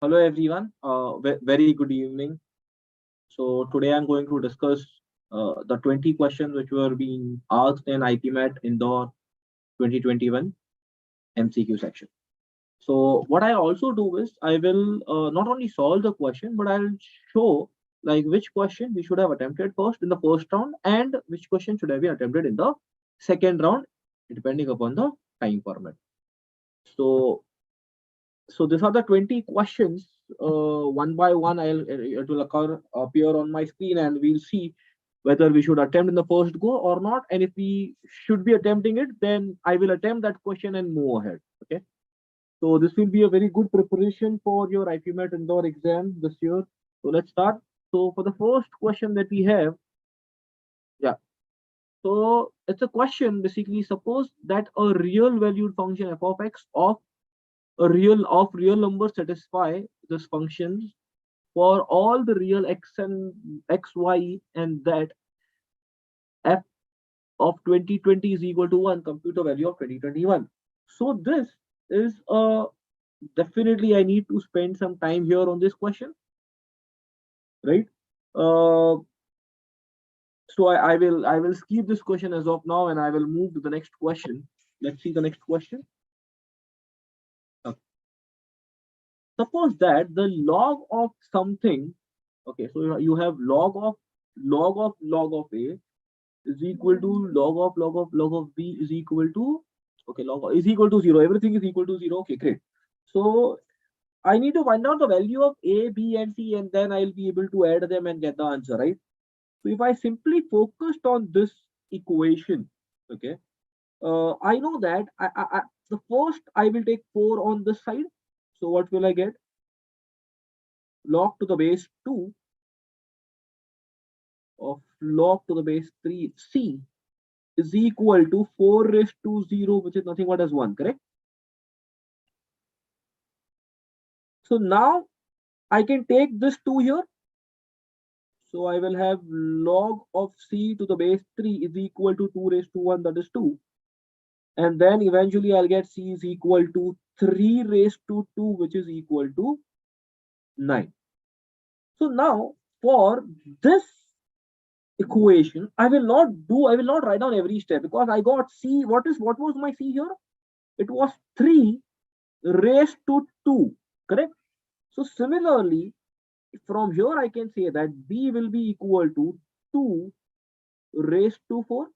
Hello everyone, very good evening. So today I'm going to discuss the 20 questions which were being asked in IPMAT Indore 2021 MCQ section. So what I also do is I will not only solve the question, but I'll show like which question we should have attempted first in the first round and which question should have been attempted in the second round, depending upon the time format. So so these are the 20 questions. One by one, it will appear on my screen, and we'll see whether we should attempt in the first go or not. And if we should be attempting it, then I will attempt that question and move ahead. Okay. So this will be a very good preparation for your IPMAT Indore exam this year. So let's start. So for the first question that we have, yeah. So it's a question basically. Suppose that a real valued function f of x of real numbers satisfy this function for all the real x and x, y, and that f of 2020 is equal to 1, compute a value of 2021. So this is definitely I need to spend some time here on this question, right? Uh, so I will skip this question as of now and I will move to the next question. Let's see the next question. Okay. Suppose that the log of something, okay, so you have log of a is equal to log of b is equal to, okay, is equal to 0. Everything is equal to 0. Okay, great. So I need to find out the value of a, b, and c, and then I'll be able to add them and get the answer, right? So if I simply focused on this equation, okay, I know that the first I will take 4 on this side. So what will I get? Log to the base 2 of log to the base 3c is equal to 4 raised to 0, which is nothing but as 1, correct? So now I can take this 2 here. So I will have log of c to the base 3 is equal to 2 raised to 1, that is 2. And then eventually I'll get c is equal to 3 raised to 2, which is equal to 9. So now for this equation, I will not write down every step because I got c. What was my c here? It was 3 raised to 2, correct? So similarly, from here I can say that b will be equal to 2 raised to 4.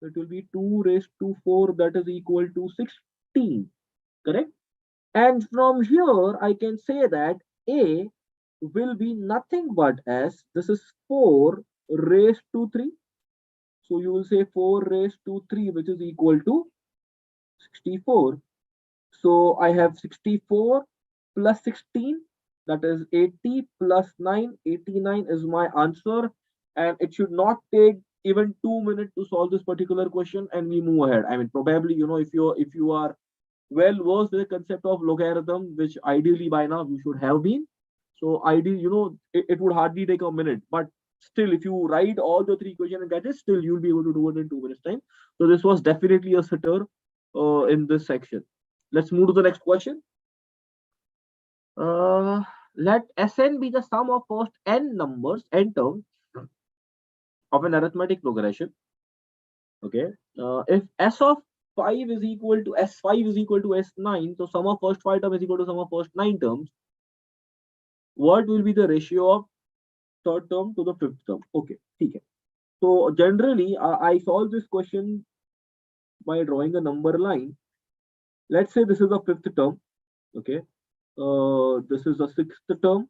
It will be 2 raised to 4, that is equal to 16, correct? And from here I can say that a will be nothing but as this is 4 raised to 3. So you will say 4 raised to 3, which is equal to 64. So I have 64 plus 16, that is 80 plus 9. 89 is my answer, and it should not take even 2 minutes to solve this particular question, and we move ahead. I mean, probably, if you are well versed with the concept of logarithm, which ideally by now you should have been. So ideally, it would hardly take a minute, but still, if you write all the 3 questions and get it, still you'll be able to do it in 2 minutes time. So this was definitely a sitter in this section. Let's move to the next question. Uh, let Sn be the sum of first n numbers, n terms of an arithmetic progression. Okay. If S of 5 is equal to S5 is equal to S9, so sum of first 5 term is equal to sum of first 9 terms. What will be the ratio of third term to the fifth term? Okay. Okay. So generally, I solve this question by drawing a number line. Let's say this is the fifth term. Okay. This is the sixth term.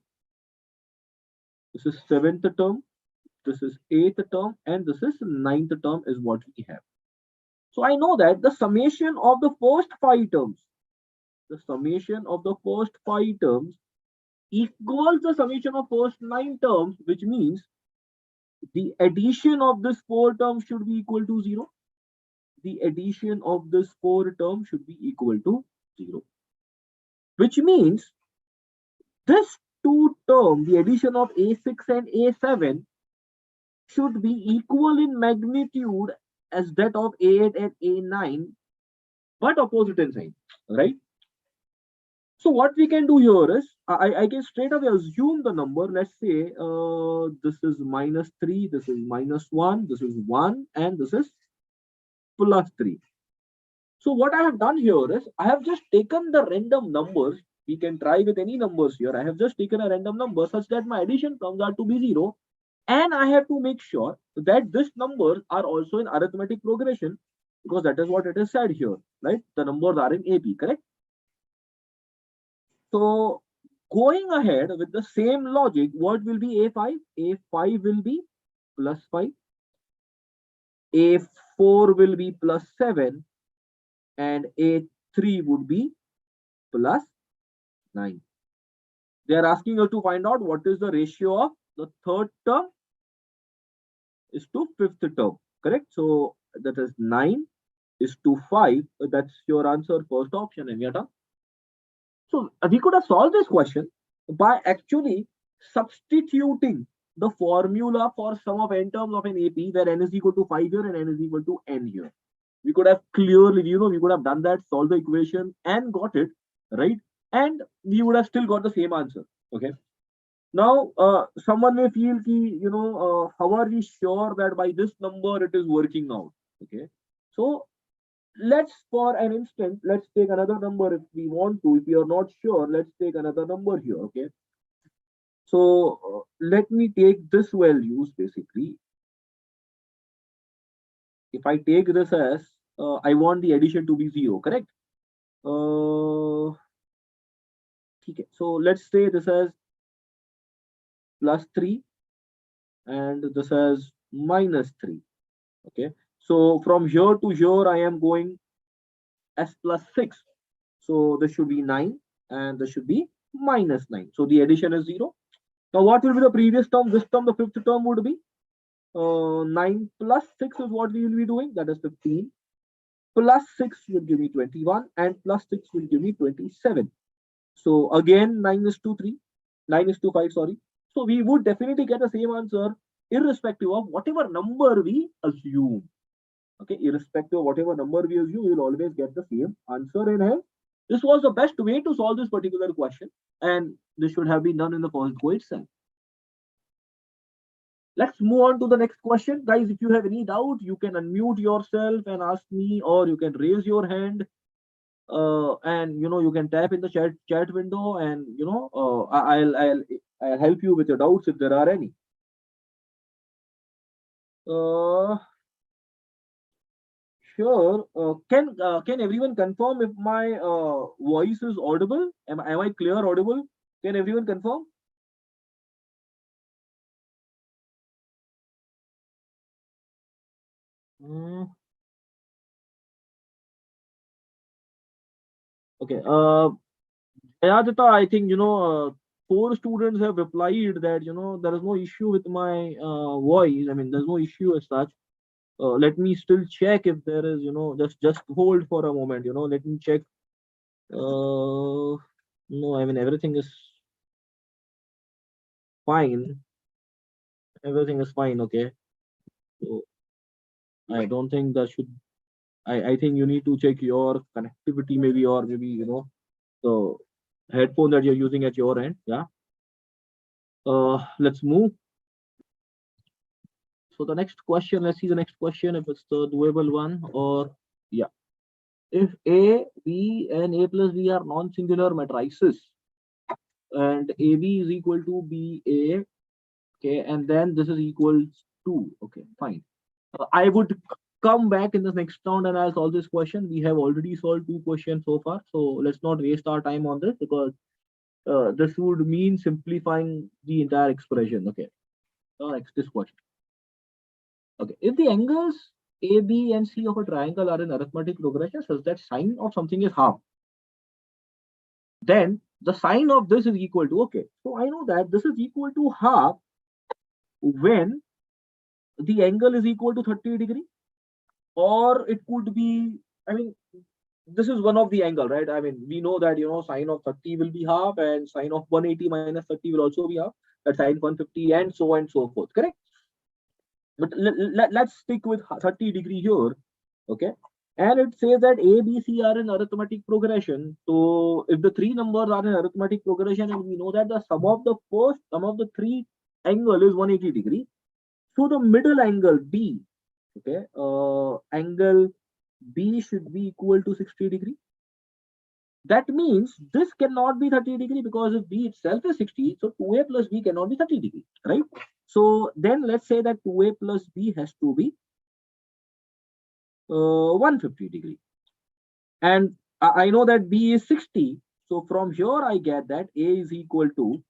This is seventh term. This is eighth term, and this is ninth term is what we have. So I know that the summation of the first 5 terms, equals the summation of first 9 terms, which means the addition of this 4 terms should be equal to 0. The addition of this 4 terms should be equal to 0. Which means this 2 term, the addition of A6 and A7, should be equal in magnitude as that of A8 and A9, but opposite in sign, right? So what we can do here is I can straight away assume the number. Let's say this is -3, this is -1, this is 1, and this is +3. So what I have done here is I have just taken the random numbers. We can try with any numbers here. I have just taken a random number such that my addition comes out to be 0. And I have to make sure that these numbers are also in arithmetic progression, because that is what it is said here, right? The numbers are in AP, correct? So going ahead with the same logic, what will be A5? A5 will be +5. A4 will be +7. And A3 would be +9. They are asking you to find out what is the ratio of the third term is to fifth term, correct? So that is 9 is to 5. That's your answer, first option, Amyata. So we could have solved this question by actually substituting the formula for sum of n terms of an AP, where n is equal to 5 here and n is equal to n here. We could have clearly, we could have done that, solved the equation and got it, right? And we would have still got the same answer. Okay. Now, someone may feel how are we sure that by this number it is working out? Okay. So let's, for an instant, let's take another number if we want to. If we are not sure, let's take another number here. Okay. So let me take this values basically. If I take this as, I want the addition to be 0, correct? Okay. So let's say this as +3 and this as -3. Okay. So from here to here, I am going as +6. So this should be 9 and this should be -9. So the addition is 0. Now what will be the previous term? This term, the fifth term would be 9 plus 6 is what we will be doing. That is 15. Plus 6 will give me 21 and plus 6 will give me 27. So again, 9 is to 3. 9 is to 5, sorry. So we would definitely get the same answer irrespective of whatever number we assume. Okay, irrespective of whatever number we assume, we will always get the same answer in hand. This was the best way to solve this particular question, and this should have been done in the first go itself. Let's move on to the next question. Guys, if you have any doubt, you can unmute yourself and ask me, or you can raise your hand. And you can tap in the chat window, and I'll help you with your doubts if there are any. Sure. Can everyone confirm if my voice is audible? Am I clear, audible? Can everyone confirm? Okay. Ayadita, I think 4 students have replied that there is no issue with my voice. I mean, there's no issue as such. Let me still check if there is, just hold for a moment. Let me check. No, I mean, everything is fine. Everything is fine. Okay. So I don't think that should. I think you need to check your connectivity, maybe, or maybe the headphone that you're using at your end. Yeah. Let's move. So the next question, let's see the next question, if it's the doable one, or yeah. If A, B, and A plus B are non-singular matrices, and AB is equal to BA, okay, and then this is equals to, okay, fine. I would come back in the next round and I'll solve this question. We have already solved 2 questions so far, so let's not waste our time on this, because this would mean simplifying the entire expression. Okay, next this question. Okay, if the angles A, B, and C of a triangle are in arithmetic progression such that sine of something is half, then the sine of this is equal to, okay, so I know that this is equal to half when the angle is equal to 30 degree, or it could be, I mean, this is one of the angle, right? I mean, we know that sine of 30 will be half, and sine of 180 minus 30 will also be half. That's sine 150, and so on and so forth, correct? But let's stick with 30 degree here, okay? And it says that A, B, C are in arithmetic progression. So if the three numbers are in arithmetic progression, and we know that the sum of the three angle is 180 degree. So the middle angle B, okay, angle B should be equal to 60 degree. That means this cannot be 30 degree, because if B itself is 60, so 2A plus B cannot be 30 degree, right? So then let's say that 2A plus B has to be 150 degree. And I know that B is 60. So from here I get that A is equal to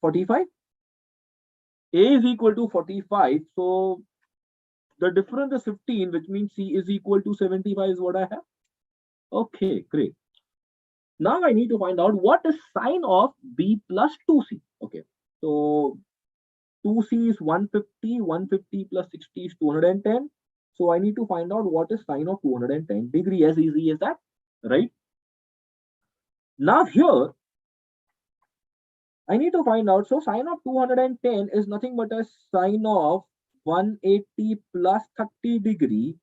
45. A is equal to 45. So the difference is 15, which means C is equal to 75 is what I have. Okay, great. Now I need to find out what is sine of B plus 2C. Okay, so 2C is 150, 150 plus 60 is 210. So I need to find out what is sine of 210 degree. As easy as that, right? Now here, I need to find out, so sine of 210 is nothing but a sine of 180 plus 30 degree.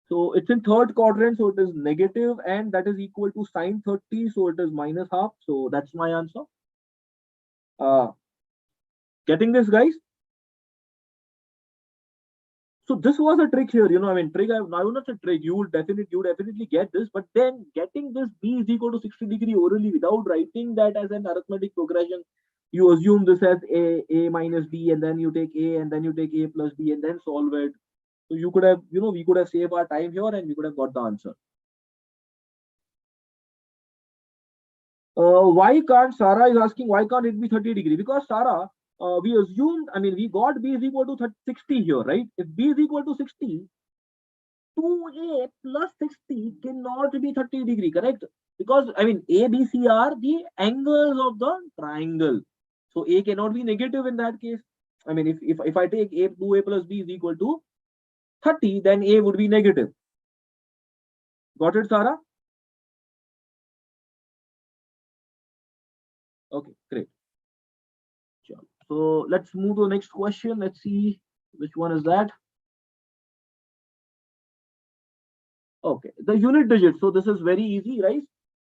So it's in third quadrant, so it is negative, and that is equal to sine 30, so it is minus half. So that's my answer. Getting this, guys? So this was a trick here, I mean, trick, I will not say trick, you definitely get this, but then getting this B is equal to 60 degree orally without writing that as an arithmetic progression, you assume this as A minus B, and then you take A, and then you take A plus B, and then solve it. So you could have, we could have saved our time here, and we could have got the answer. Why can't, Sarah is asking, why can't it be 30 degree? Because Sarah, we assumed, I mean, we got B is equal to 60 here, right? If B is equal to 60, 2A plus 60 cannot be 30 degree, correct? Because, I mean, A, B, C are the angles of the triangle. So A cannot be negative in that case. I mean, if I take A, 2A plus B is equal to 30, then A would be negative. Got it, Sarah? Okay, great. So let's move to the next question. Let's see which one is that. Okay, the unit digit. So this is very easy, right?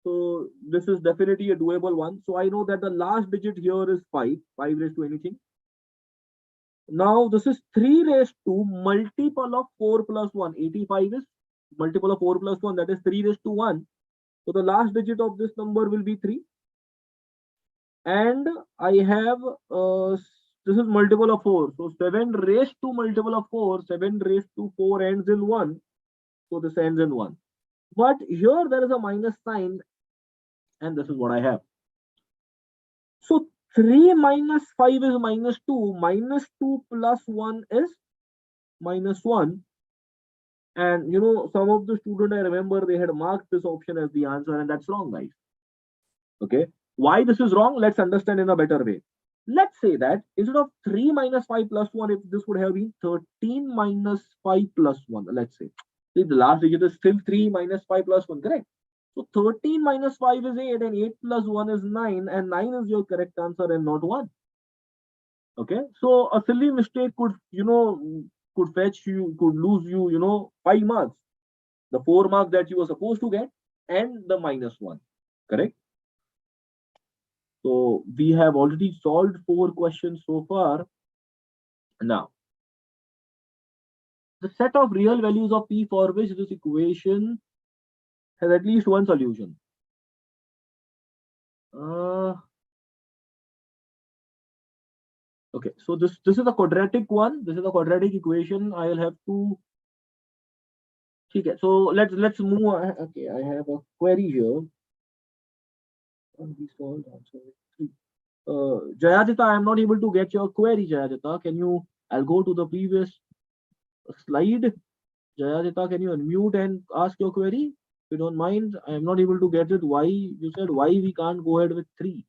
So this is definitely a doable one. So I know that the last digit here is 5 raised to anything. Now this is 3 raised to multiple of 4 plus 1. 85 is multiple of 4 plus 1, that is 3 raised to 1. So the last digit of this number will be 3. And I have this is multiple of 4. So 7 raised to multiple of 4. 7 raised to 4 ends in 1. So this ends in 1. But here there is a minus sign, and this is what I have. So 3 minus 5 is minus 2. Minus 2 plus 1 is minus 1. And some of the students, I remember, they had marked this option as the answer, and that's wrong, guys. Okay. Why this is wrong? Let's understand in a better way. Let's say that instead of 3 minus 5 plus 1, if this would have been 13 minus 5 plus 1, let's say. See, the last digit is still 3 minus 5 plus 1, correct? So 13 minus 5 is 8, and 8 plus 1 is 9, and 9 is your correct answer and not 1. Okay. So a silly mistake could, could fetch you, could lose you, 5 marks. The 4 marks that you were supposed to get, and the minus 1. Correct? So we have already solved 4 questions so far. Now, the set of real values of P for which this equation has at least one solution. Okay, so this is a quadratic one. This is a quadratic equation. I will have to. Okay, so let's move. Okay, I have a query here. Jayadita, I am not able to get your query, Jayadita. Can you? I'll go to the previous slide. Jayadita, can you unmute and ask your query? If you don't mind, I am not able to get it. Why you said why we can't go ahead with 3?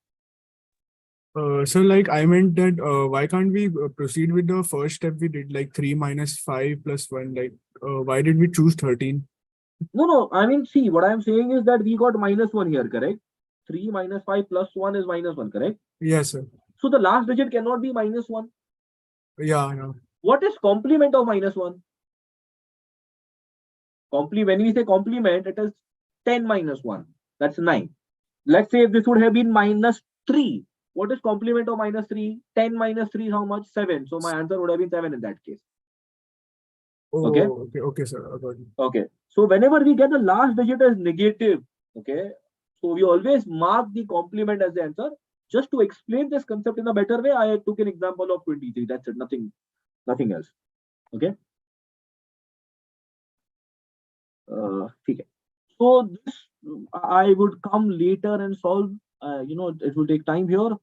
So like I meant that why can't we proceed with the first step we did, like 3 minus 5 plus 1? Like why did we choose 13? No. I mean, see, what I am saying is that we got minus 1 here, correct? 3 minus 5 plus 1 is minus 1, correct? Yes, sir. So the last digit cannot be minus 1. Yeah. What is complement of minus 1? When we say complement, it is 10 minus 1. That's 9. Let's say if this would have been minus 3. What is complement of minus 3? 10 minus 3 is how much? 7. So my answer would have been 7 in that case. Okay. Oh, okay, sir. I got it. Okay. So whenever we get the last digit as negative, okay, so we always mark the complement as the answer. Just to explain this concept in a better way, I took an example of 23. That's it. Nothing else. Okay. Okay. So this I would come later and solve. It will take time here.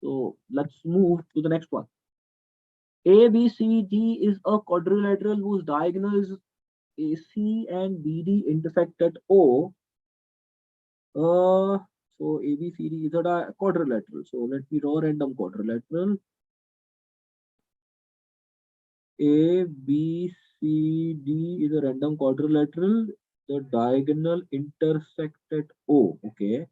So let's move to the next one. ABCD is a quadrilateral whose diagonals AC and BD intersect at O. So ABCD is a quadrilateral. So let me draw random quadrilateral. ABCD is a random quadrilateral. The diagonal intersect at O. Okay.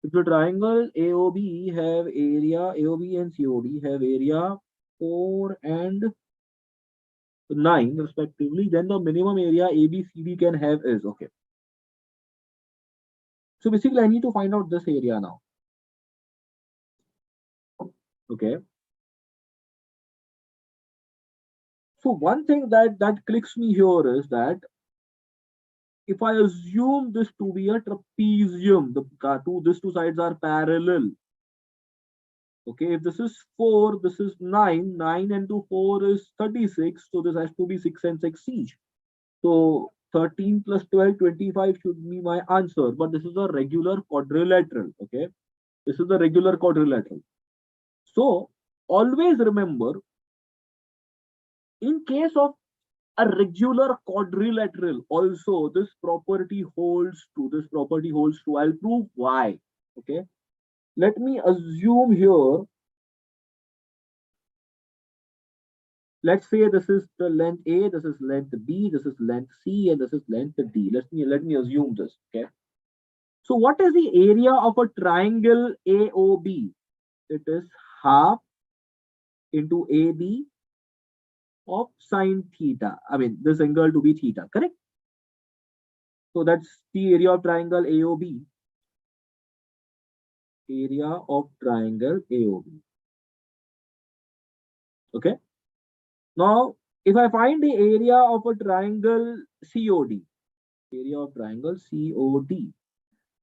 If the triangle AOB have area, AOB and COD have area 4 and 9 respectively, then the minimum area ABCD can have is, okay. So basically I need to find out this area now. Okay. So one thing that clicks me here is that if I assume this to be a trapezium, these two sides are parallel. Okay, if this is 4, this is 9, 9 into 4 is 36, so this has to be 6 and 6 each. So 13 plus 12, 25 should be my answer, but this is a regular quadrilateral. Okay, this is a regular quadrilateral. So always remember, in case of a regular quadrilateral, also this property holds true. This property holds true. I'll prove why. Okay, let me assume here. Let's say this is the length A, this is length B, this is length C, and this is length D. Let me assume this. Okay. So what is the area of a triangle AOB? It is half into AB of sine theta. I mean, this angle to be theta, correct? So that's the area of triangle AOB. Area of triangle AOB. Okay. Now, if I find the area of a triangle COD, area of triangle COD,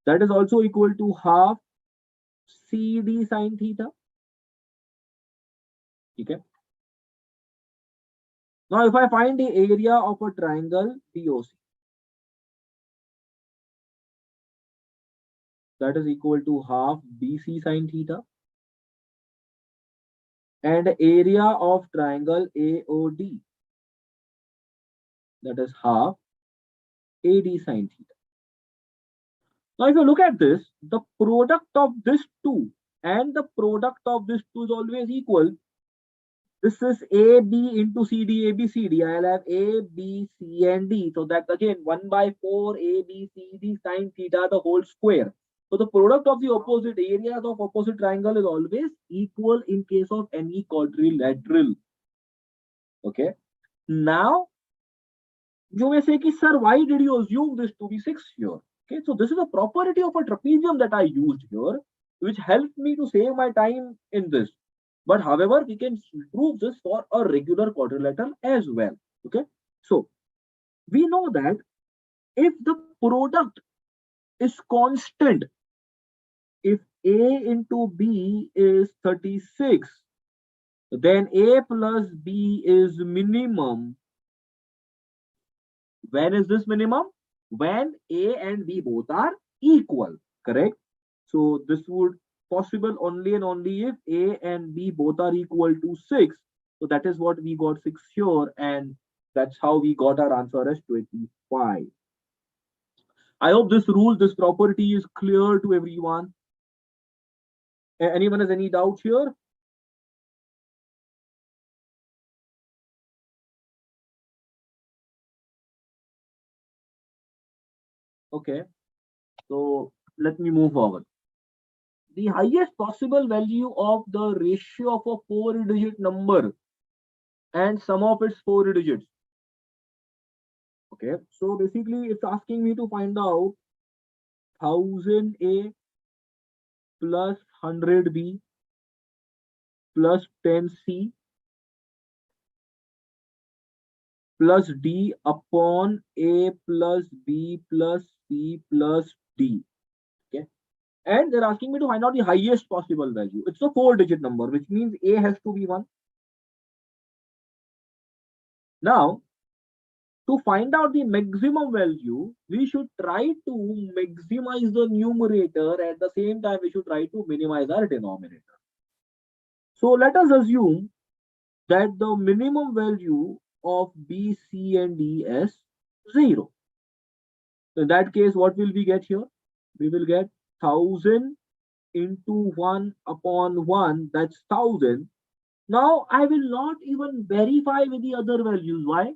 that is also equal to half CD sine theta. Okay. Now, if I find the area of a triangle BOC, that is equal to half BC sine theta, and area of triangle AOD, that is half AD sine theta. Now, if you look at this, the product of this two and the product of this two is always equal. This is AB into CD, ABCD. I'll have A, B, C, and D. So that's again 1 by 4 ABCD sine theta, the whole square. So the product of the opposite areas of opposite triangle is always equal in case of any quadrilateral. Okay. Now, you may say, sir, why did you assume this to be 6 here? Okay, so this is a property of a trapezium that I used here, which helped me to save my time in this. But however, we can prove this for a regular quadrilateral as well. Okay, so we know that if the product is constant, if A into B is 36, then A plus B is minimum. When is this minimum? When A and B both are equal, correct? So this would possible only and only if A and B both are equal to 6. So that is what we got 6 here, and that's how we got our answer as 25. I hope this property is clear to everyone. Anyone has any doubt here? Okay, so let me move forward. The highest possible value of the ratio of a 4-digit number and sum of its 4 digits. Okay, so basically it's asking me to find out 1000A plus 100B plus 10C plus D upon A plus B plus C plus D. Okay, and they're asking me to find out the highest possible value. It's a 4-digit number, which means A has to be 1. Now, to find out the maximum value, we should try to maximize the numerator. At the same time, we should try to minimize our denominator. So let us assume that the minimum value of B, C, and D is 0. So in that case, what will we get here? We will get 1000 into 1 upon 1, that's 1000. Now, I will not even verify with the other values. Why?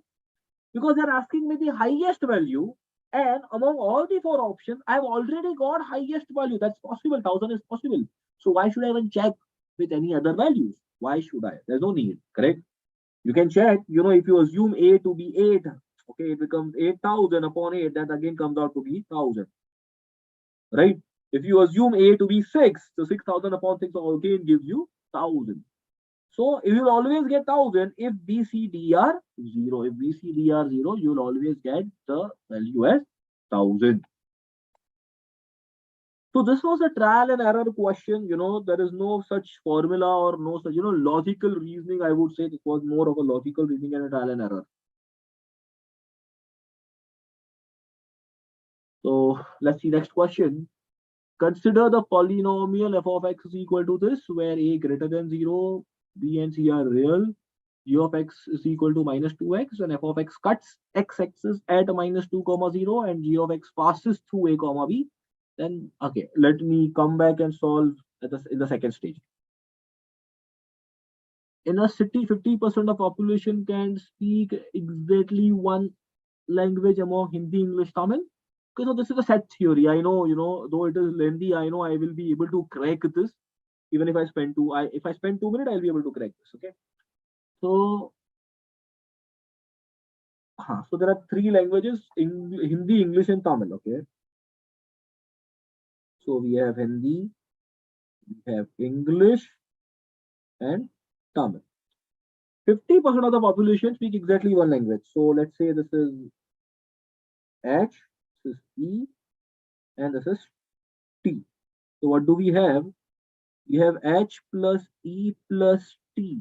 Because they're asking me the highest value, and among all the 4 options, I've already got highest value. That's possible. 1000 is possible. So why should I even check with any other values? Why should I? There's no need, correct? You can check, if you assume A to be 8, okay, it becomes 8000 upon 8, that again comes out to be 1000, right? If you assume A to be 6, so 6000 upon 6 again gives you 1000. So you will always get 1000 if B, C, D are 0. If B, C, D are 0, you will always get the value as 1000. So this was a trial and error question. There is no such formula or no such, logical reasoning. I would say it was more of a logical reasoning and a trial and error. So let's see next question. Consider the polynomial f of x is equal to this, where a greater than 0, b and c are real, g of x is equal to minus 2x, and f of x cuts x-axis at minus 2 comma 0, and g of x passes through a comma b. Then, okay, let me come back and solve in the second stage. In a city, 50% of population can speak exactly one language among Hindi, English, Tamil. Okay, so this is a set theory. I know, though it is lengthy, I know I will be able to crack this. Even if I spend 2 minutes, I'll be able to crack this. Okay. So, so there are 3 languages: Hindi, English, and Tamil. Okay. So we have Hindi, we have English, and Tamil. 50% of the population speak exactly one language. So let's say this is H, this is E, and this is T. So what do we have? We have H plus E plus T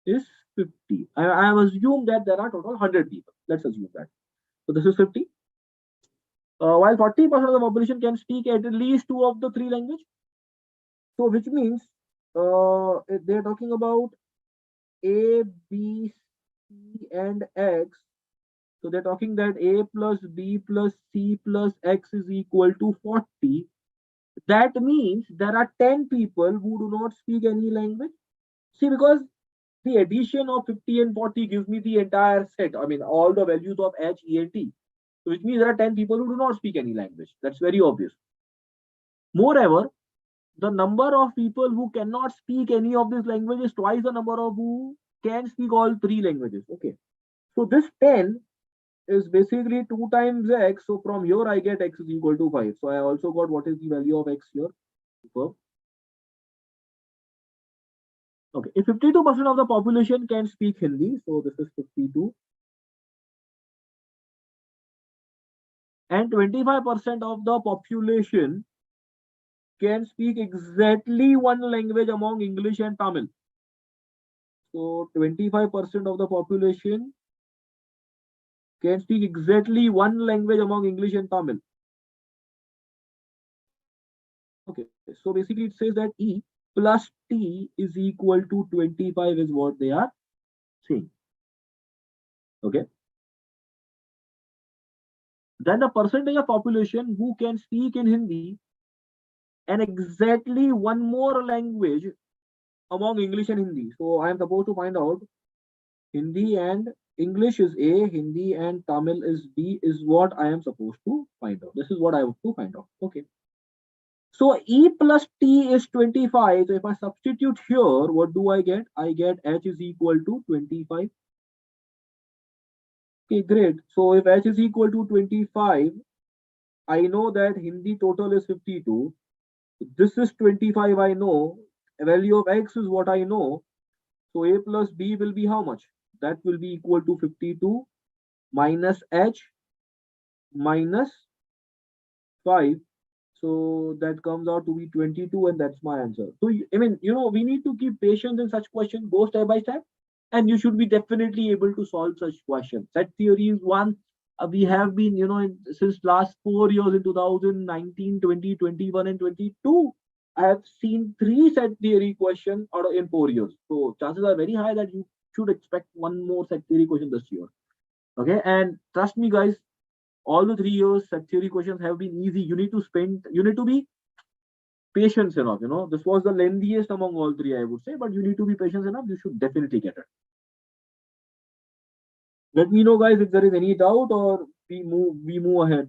is 50. I have assumed that there are total 100 people. Let's assume that. So this is 50. While 40% of the population can speak at least 2 of the 3 languages. So which means they're talking about A, B, C, and X. So they're talking that A plus B plus C plus X is equal to 40. That means there are 10 people who do not speak any language. See, because the addition of 50 and 40 gives me the entire set. I mean, all the values of H, E, and T. So which means there are 10 people who do not speak any language. That's very obvious. Moreover, the number of people who cannot speak any of these languages is twice the number of who can speak all 3 languages. Okay. So this 10 is basically 2 times x. So from here I get x is equal to 5. So I also got what is the value of x here. Okay, if 52% of the population can speak Hindi, so this is 52, and 25% of the population can speak exactly one language among English and Tamil. So 25% of the population can speak exactly one language among English and Tamil. Okay, so basically it says that E plus T is equal to 25 is what they are saying. Okay. Then the percentage of population who can speak in Hindi and exactly one more language among English and Hindi. So I am supposed to find out Hindi and English is A, Hindi and Tamil is B is what I am supposed to find out. This is what I have to find out. Okay. So E plus T is 25. So if I substitute here, what do I get? I get H is equal to 25. Okay, great. So if H is equal to 25, I know that Hindi total is 52. This is 25, I know. A value of X is what I know. So A plus B will be how much? That will be equal to 52 minus H minus 5. So that comes out to be 22, and that's my answer. So, I mean, we need to keep patience in such questions, go step by step, and you should be definitely able to solve such questions. Set theory is one. We have been, since last 4 years in 2019, 20, 21, and 22. I have seen three set theory questions out of in 4 years. So chances are very high that you should expect one more set theory question this year. Okay, and trust me, guys, all the 3 years set theory questions have been easy. You need to be patient enough. This was the lengthiest among all three, I would say, but you need to be patient enough. You should definitely get it. Let me know, guys, if there is any doubt, or we move ahead.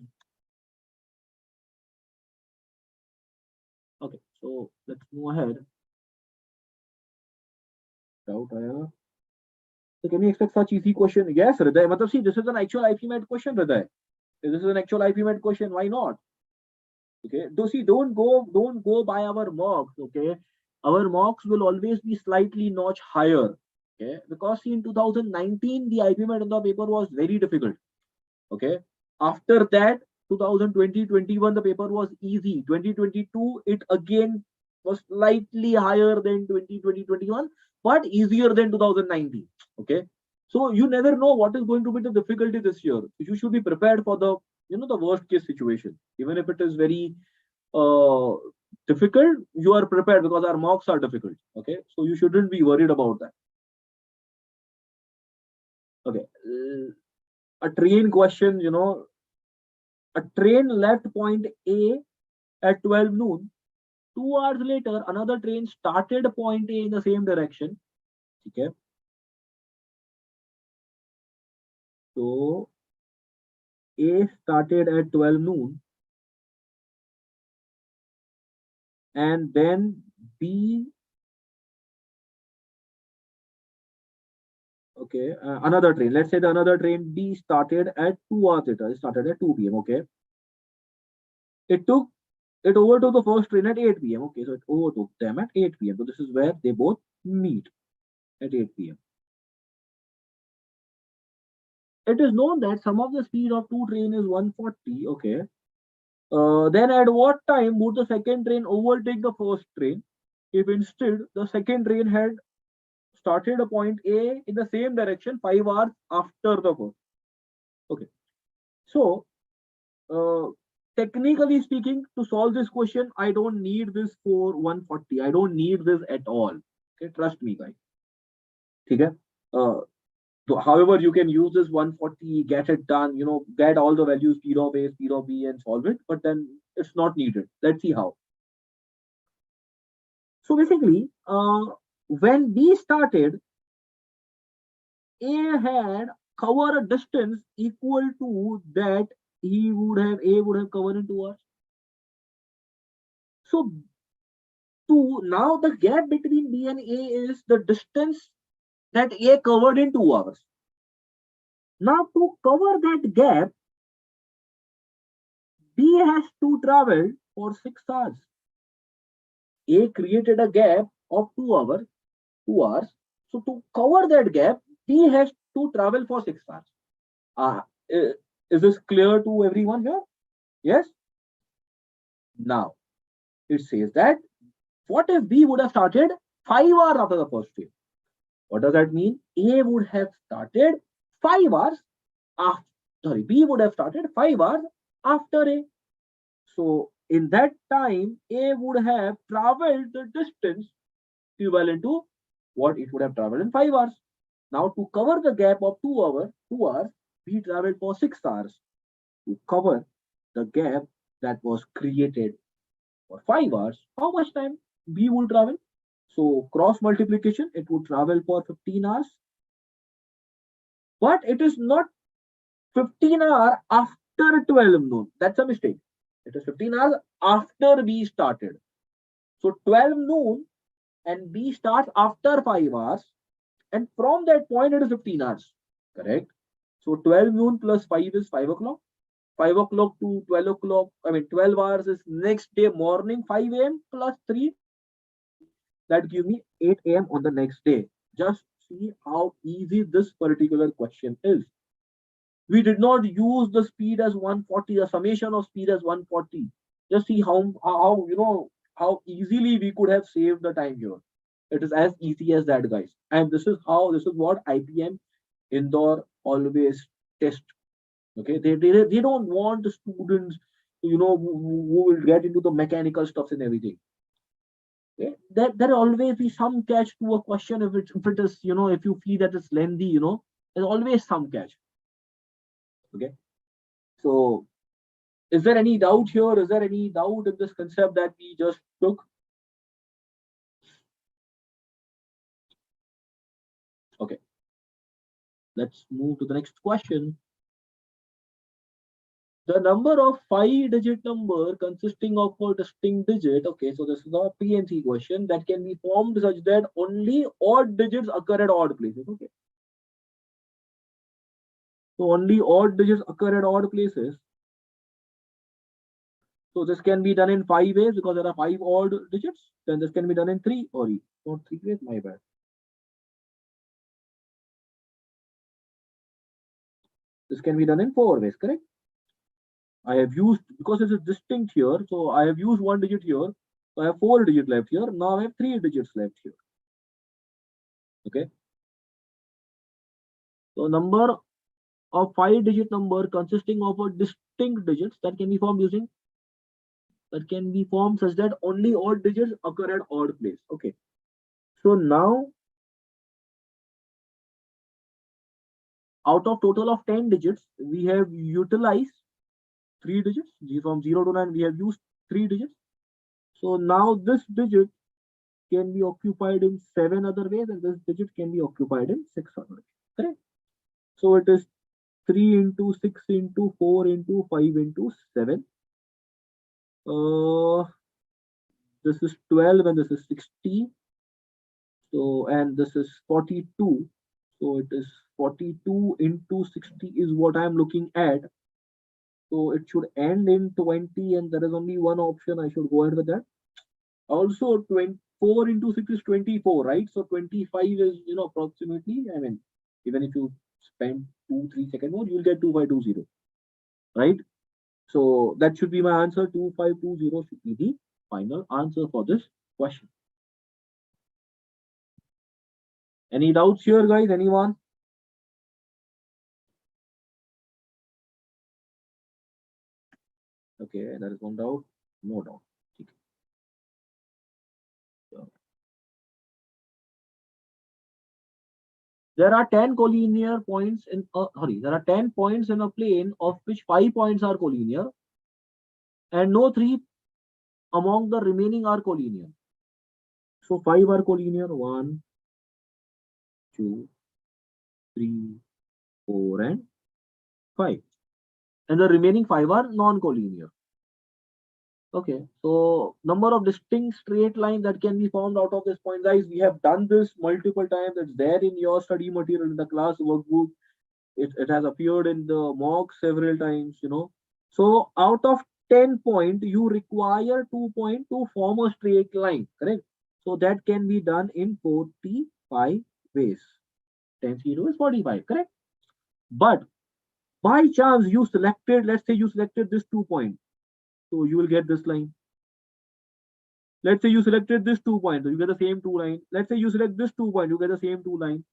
Okay, so let's move ahead. Doubt, so can you expect such easy question? Yes, Hriday. Matlab, see, this is an actual IPMAT question, Hriday. This is an actual IPMAT question. Why not? Okay, so see, don't go by our mocks. Okay, our mocks will always be slightly notch higher. Okay, because see, in 2019 the IPMAT on the paper was very difficult. Okay, after that 2020-21 the paper was easy. 2022 it again was slightly higher than 2020-21, but easier than 2019. Okay, so you never know what is going to be the difficulty this year. You should be prepared for the worst case situation. Even if it is very uh, difficult, you are prepared because our mocks are difficult. Okay, so you shouldn't be worried about that. Okay, a train question. A train left point A at 12 noon. 2 hours later, another train started point A in the same direction. Okay, so A started at 12 noon, and then B. Okay, another train. Let's say the another train B started at 2 hours later. It started at 2 p.m. Okay, it took it overtook the first train at 8 p.m. Okay, so it overtook them at 8 p.m. So this is where they both meet at 8 p.m. It is known that some of the speed of two train is 140. Okay. Then at what time would the second train overtake the first train if instead the second train had started a point A in the same direction 5 hours after the first? Okay. So, uh, technically speaking, to solve this question, I don't need this for 140. I don't need this at all. Okay, trust me, guys. Okay. So however, you can use this 140, get it done, get all the values, speed of A, speed of B, and solve it, but then it's not needed. Let's see how. So basically, when B started, A had covered a distance equal to that A would have covered in 2 hours. So now the gap between B and A is the distance that A covered in 2 hours. Now to cover that gap, B has to travel for 6 hours. A created a gap of 2 hours, 2 hours. So to cover that gap, B has to travel for 6 hours. Is this clear to everyone here? Yes? Now, it says that what if B would have started 5 hours after the first train? What does that mean? A would have started 5 hours after, B would have started 5 hours after A. So in that time, A would have traveled the distance equivalent to what it would have traveled in 5 hours. Now to cover the gap of 2 hours, we traveled for 6 hours to cover the gap that was created for 5 hours. How much time B will travel? So cross multiplication, it would travel for 15 hours. But it is not 15 hours after 12 noon. That's a mistake. It is 15 hours after B started. So 12 noon and B starts after 5 hours. And from that point, it is 15 hours. Correct? So 12 noon plus 5 is 5 o'clock. 5 o'clock to 12 o'clock, 12 hours is next day morning, 5 a.m. plus 3, that give me 8 a.m. on the next day. Just see how easy this particular question is. We did not use the speed as 140, the summation of speed as 140. Just see how how easily we could have saved the time here. It is as easy as that, guys. And this is what IPM Indore always test. Okay, they don't want the students, who will get into the mechanical stuffs and everything. Okay? There always be some catch to a question if it is, if you feel that it's lengthy, there's always some catch. Okay. So is there any doubt here? Is there any doubt in this concept that we just took? Okay. Let's move to the next question. The number of 5-digit number consisting of a distinct digit. Okay, so this is a PNC question that can be formed such that only odd digits occur at odd places. Okay. So only odd digits occur at odd places. So this can be done in 5 ways because there are 5 odd digits. Then this can be done in 3 or not 3 ways, my bad. This can be done in 4 ways, correct? I have used, because it is distinct here, so I have used 1 digit here. So I have 4 digits left here. Now I have 3 digits left here. Okay. So number of 5-digit number consisting of a distinct digits that can be formed such that only odd digits occur at odd place. Okay. So now out of total of 10 digits, we have utilized 3 digits. From 0 to 9, we have used 3 digits. So now this digit can be occupied in 7 other ways, and this digit can be occupied in 6 other ways. Correct? So it is 3 into 6 into 4 into 5 into 7. This is 12 and this is 60. So, and this is 42. So it is 42 into 60 is what I'm looking at. So it should end in 20, and there is only one option. I should go ahead with that. Also, 24 into 6 is 24, right? So 25 is, approximately, even if you spend 2-3 seconds more, you will get 2520, right? So that should be my answer. 2520 should be the final answer for this question. Any doubts here, guys? Anyone? Okay, there is one doubt. No doubt. There are 10 collinear points in there are 10 points in a plane of which 5 points are collinear and no 3 among the remaining are collinear. So 5 are collinear. 1, 2, 3, 4, and 5. And the remaining 5 are non-collinear. Okay, so number of distinct straight lines that can be formed out of this point, guys. We have done this multiple times. It's there in your study material in the class workbook. It has appeared in the mock several times, So out of 10 points, you require 2 points to form a straight line, correct? So that can be done in 45 ways. 10 0 is 45, correct? But by chance you selected, let's say you selected this 2 point. So you will get this line. Let's say you selected this 2 point, so you get the same 2 line. Let's say you select this 2 point, you get the same 2 line.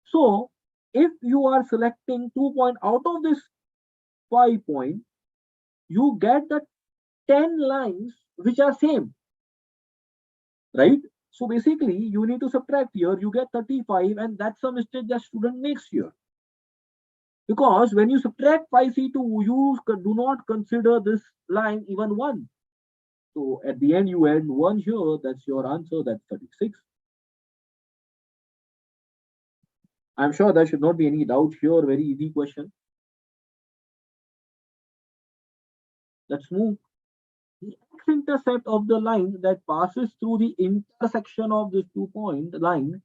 So if you are selecting 2 point out of this 5 point, you get the 10 lines which are same, right? So basically you need to subtract here, you get 35, and that's a mistake that student makes here. Because when you subtract 5C2, you do not consider this line even 1. So at the end, you add 1 here. That's your answer. That's 36. I'm sure there should not be any doubt here. Very easy question. Let's move. The x-intercept of the line that passes through the intersection of this 2-point line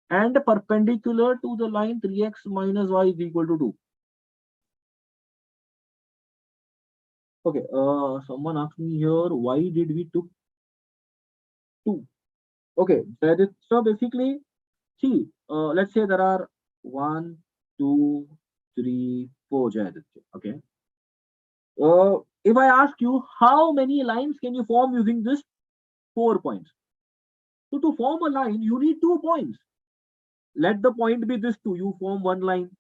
and perpendicular to the line 3x minus y is equal to 2. Okay, someone asked me here, why did we took 2? Okay, so basically, see, let's say there are 1, 2, 3, 4 Jayaditya. Okay. If I ask you how many lines can you form using this 4 points? So to form a line, you need 2 points. Let the point be this 2, you form one line.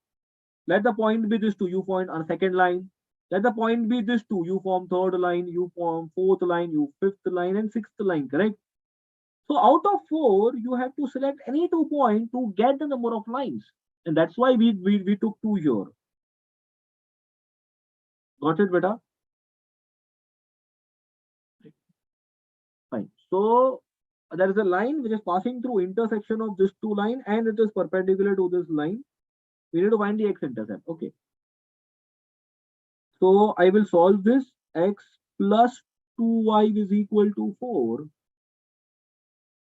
Let the point be this 2, you form a second line. Let the point be this 2, you form third line, you form fourth line, you fifth line, and sixth line, correct? So out of 4, you have to select any 2 points to get the number of lines. And that's why we took 2 here. Got it, beta? Fine. So there is a line which is passing through intersection of this 2 line and it is perpendicular to this line. We need to find the x-intercept. Okay. So I will solve this. X plus 2y is equal to 4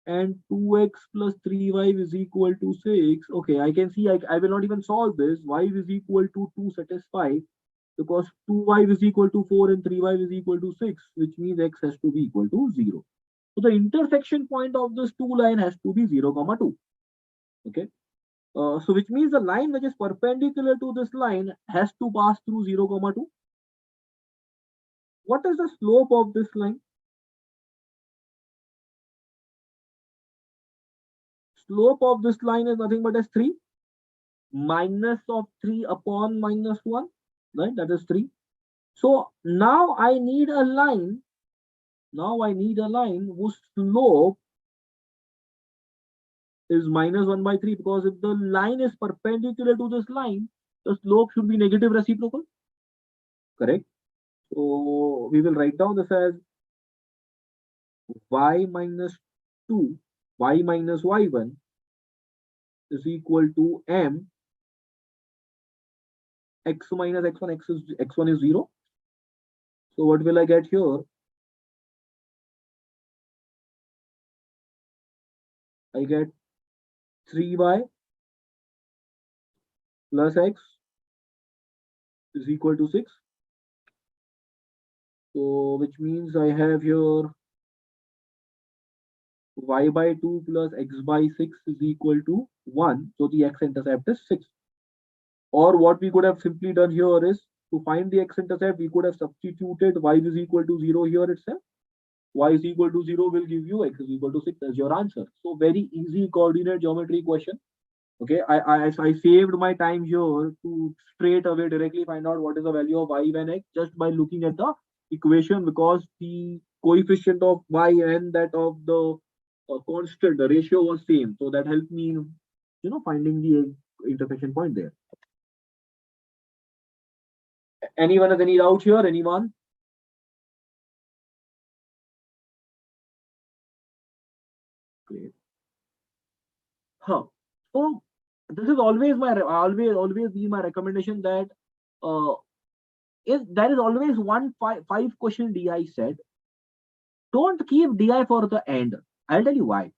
and 2x plus 3y is equal to 6. Okay, I can see I will not even solve this. Y is equal to 2 satisfy because 2y is equal to 4 and 3y is equal to 6, which means x has to be equal to 0. So the intersection point of this 2 line has to be 0, 2. Okay. So which means the line which is perpendicular to this line has to pass through 0, 2. What is the slope of this line? Slope of this line is nothing but as 3 minus of 3 upon minus 1, right? That is 3. So now I need a line. Now I need a line whose slope is minus 1 by 3 because if the line is perpendicular to this line, the slope should be negative reciprocal. Correct? So we will write down this as y minus 2, y minus y1 is equal to m x minus x1, x1 is 0. So what will I get here? I get 3y plus x is equal to 6. So which means I have here y by 2 plus x by 6 is equal to 1. So the x-intercept is 6. Or what we could have simply done here is to find the x-intercept, we could have substituted y is equal to 0 here itself. Y is equal to 0 will give you x is equal to 6 as your answer. So very easy coordinate geometry question. Okay, I saved my time here to straight away directly find out what is the value of y and x just by looking at the equation because the coefficient of y and that of the constant, the ratio was same. So that helped me, finding the intersection point there. Anyone has any doubt here? Anyone? Great. Huh. So this is always always be my recommendation that if there is always one five question DI set, don't keep DI for the end. I'll tell you why.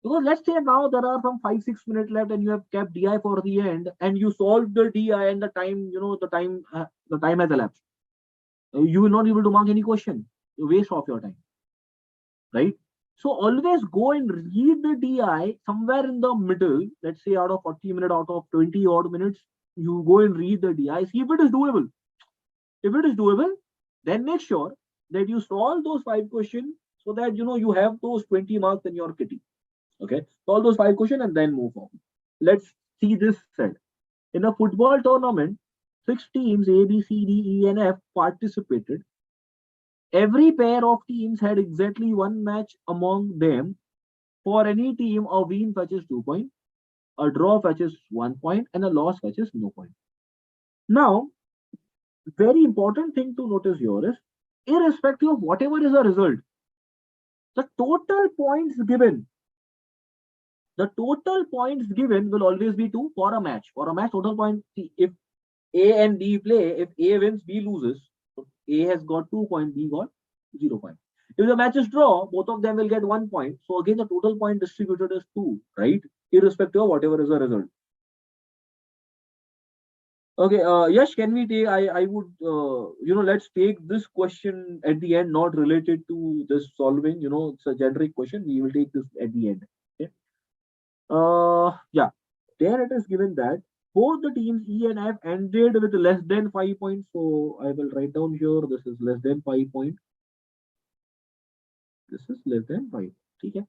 Because let's say now there are some 5-6 minutes left and you have kept DI for the end and you solve the DI and the time, the time has elapsed. You will not be able to mark any question. You waste of your time. Right? So always go and read the DI somewhere in the middle. Let's say out of 40 minutes, out of 20 odd minutes, you go and read the DI, see if it is doable. If it is doable, then make sure that you solve those 5 questions so that you have those 20 marks in your kitty. Okay, solve those 5 questions and then move on. Let's see this set. In a football tournament, 6 teams A, B, C, D, E, and F participated. Every pair of teams had exactly one match among them. For any team, a win fetches 2 points, a draw fetches 1 point, and a loss fetches no point. Now, very important thing to notice here is, irrespective of whatever is the result, the total points given will always be 2 for a match. For a match, total points, if A and B play, if A wins, B loses. So A has got 2 points, B got 0 points. If the match is draw, both of them will get 1 point. So again, the total point distributed is 2, right? Irrespective of whatever is the result. Okay, Yash, can we take? I would, let's take this question at the end, not related to this solving. It's a generic question. We will take this at the end. Okay. Yeah. There it is given that both the teams E and F ended with less than 5 points. So I will write down here. This is less than 5 points. This is less than 5. Okay.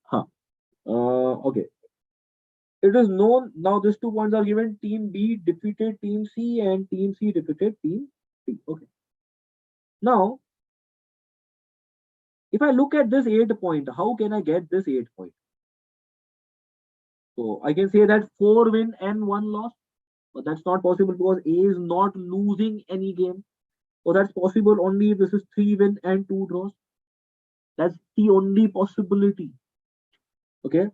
Huh. Okay. It is known now. These 2 points are given. Team B defeated Team C and Team C defeated Team D. Okay. Now, if I look at this 8 point, how can I get this 8 point? So I can say that 4 win and 1 loss, but that's not possible because A is not losing any game. So that's possible only if this is 3 win and 2 draws. That's the only possibility. Okay.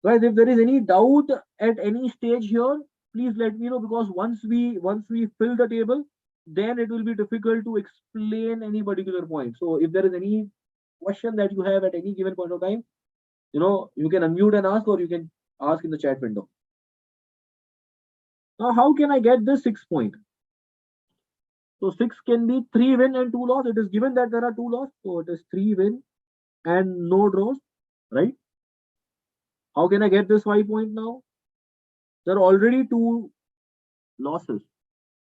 Guys, if there is any doubt at any stage here, please let me know, because once we fill the table, then it will be difficult to explain any particular point. So if there is any question that you have at any given point of time, you can unmute and ask, or you can ask in the chat window. Now, how can I get this 6 point? So 6 can be 3 win and 2 loss. It is given that there are 2 loss, so it is 3 win and no draws, right? How can I get this 5 point now? There are already 2 losses,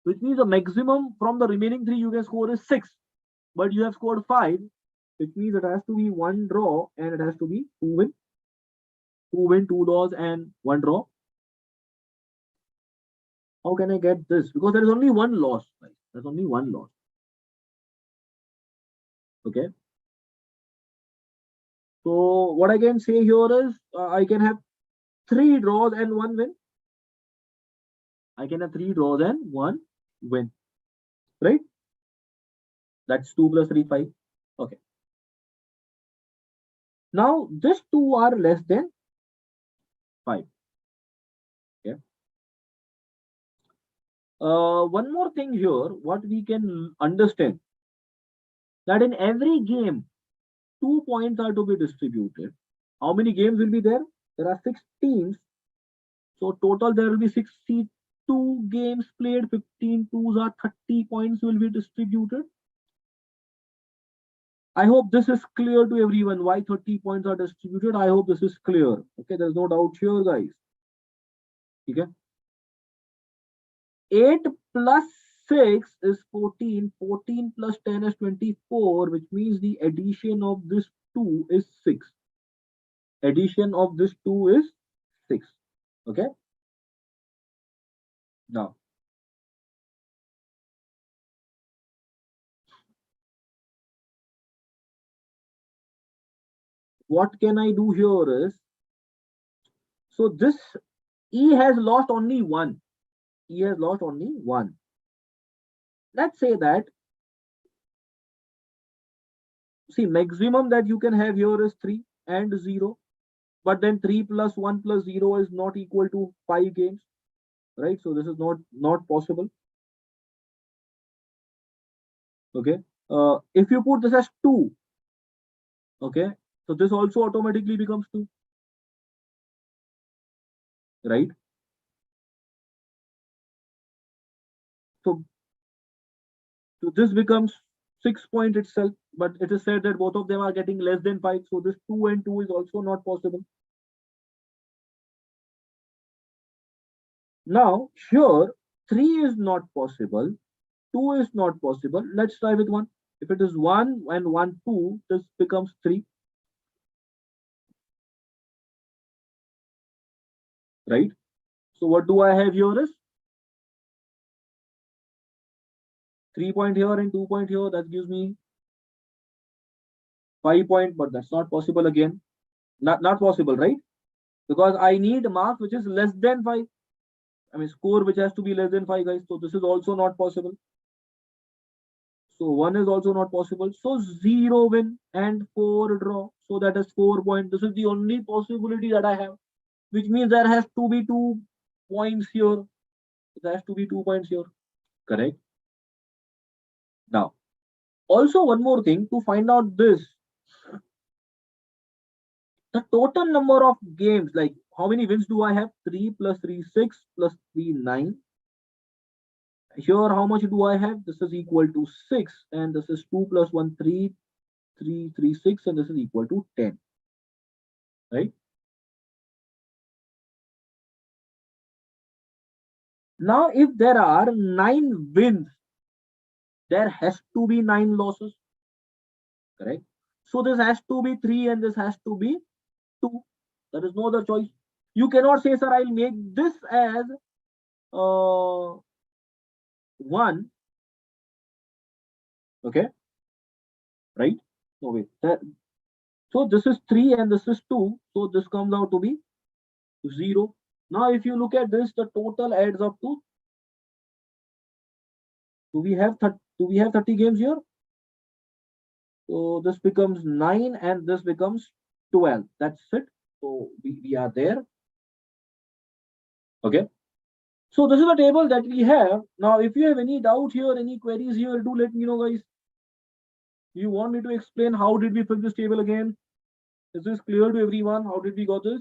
which means the maximum from the remaining 3 you can score is 6, but you have scored 5, which means it has to be 1 draw and it has to be 2 win, 2 win, 2 loss, and 1 draw. How can I get this? Because there is only 1 loss. Right? There's only 1 loss. Okay. So what I can say here is I can have 3 draws and 1 win. I can have 3 draws and 1 win. Right? That's 2 plus 3, 5. Okay. Now these 2 are less than 5. Okay. One more thing here, what we can understand, that in every game, 2 points are to be distributed. How many games will be there? There are 16. So total there will be 62 games played. 15 twos are 30 points will be distributed. I hope this is clear to everyone why 30 points are distributed. I hope this is clear. Okay, there's no doubt here, guys. Okay. 8 plus 6 is 14. 14 plus 10 is 24, which means the addition of this 2 is 6. Addition of this 2 is 6. Okay. Now, what can I do here is, so this E has lost only 1. E has lost only 1. Let's say that, see, maximum that you can have here is 3 and 0. But then 3 plus 1 plus 0 is not equal to 5 games, right? So this is not possible. Okay. If you put this as 2, okay, so this also automatically becomes 2, right? So, so this becomes 6 point itself, but it is said that both of them are getting less than 5. So this 2 and 2 is also not possible. Now, here 3 is not possible, 2 is not possible. Let's try with 1. If it is 1 and 1, 2, this becomes 3, right? So what do I have here is 3 point here and 2 point here. That gives me 5 point, but that's not possible again. Not possible, right? Because I need a mark which is less than 5. I mean, score which has to be less than 5, guys. So this is also not possible. So 1 is also not possible. So 0 win and 4 draw. So that is 4 point. This is the only possibility that I have, which means there has to be 2 points here. There has to be 2 points here. Correct. Now, also one more thing to find out this, the total number of games, like how many wins do I have? 3 plus 3, 6 plus 3, 9. Here, how much do I have? This is equal to 6, and this is 2 plus 1, 3, 3, 3, 6, and this is equal to 10. Right? Now, if there are 9 wins, there has to be 9 losses. Correct? So this has to be 3 and this has to be 2. There is no other choice. You cannot say, sir, I'll make this as 1. Okay? Right? No, wait. So this is 3 and this is 2. So this comes out to be 0. Now, if you look at this, the total adds up to. Do we have 30 games here? So this becomes 9 and this becomes 12. That's it. So we are there. Okay. So this is the table that we have. Now, if you have any doubt here, any queries here, do let me know, guys. You want me to explain how did we fill this table again? Is this clear to everyone? How did we got this?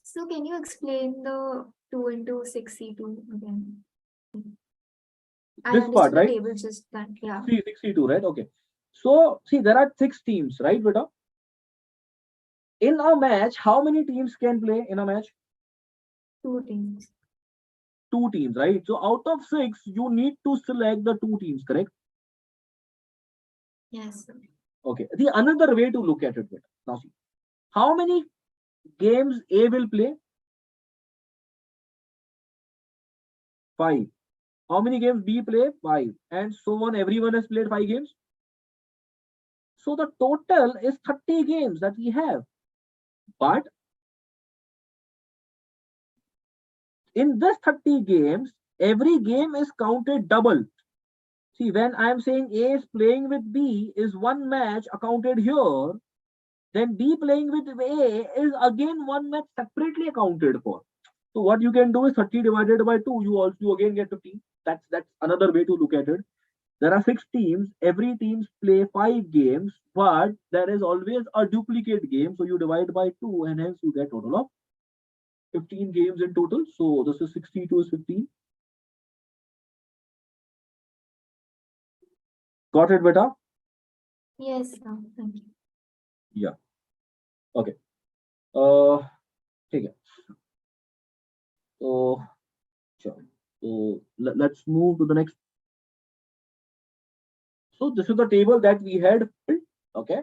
So can you explain the 2 into 6C2 again? I This part, understood the right? table just that, yeah. 62, right? Okay. So see, there are 6 teams, right, beta? In a match, how many teams can play in a match? 2 teams. 2 teams, right? So out of 6, you need to select the 2 teams, correct? Yes, sir. Okay. The another way to look at it, beta. Now see, how many games A will play? 5. How many games B play? 5. And so on. Everyone has played 5 games. So the total is 30 games that we have. But in this 30 games, every game is counted double. See, when I am saying A is playing with B is one match accounted here, then B playing with A is again one match separately accounted for. So what you can do is 30 divided by 2, you again get 15. That's another way to look at it. There are 6 teams. Every teams play 5 games, but there is always a duplicate game. So you divide by 2, and hence you get total of 15 games in total. So this is 62 is 15. Got it, beta? Yes, sir. Thank you. Yeah. Okay. ठीक है. So, sure. So let's move to the next. So this is the table that we had. Okay.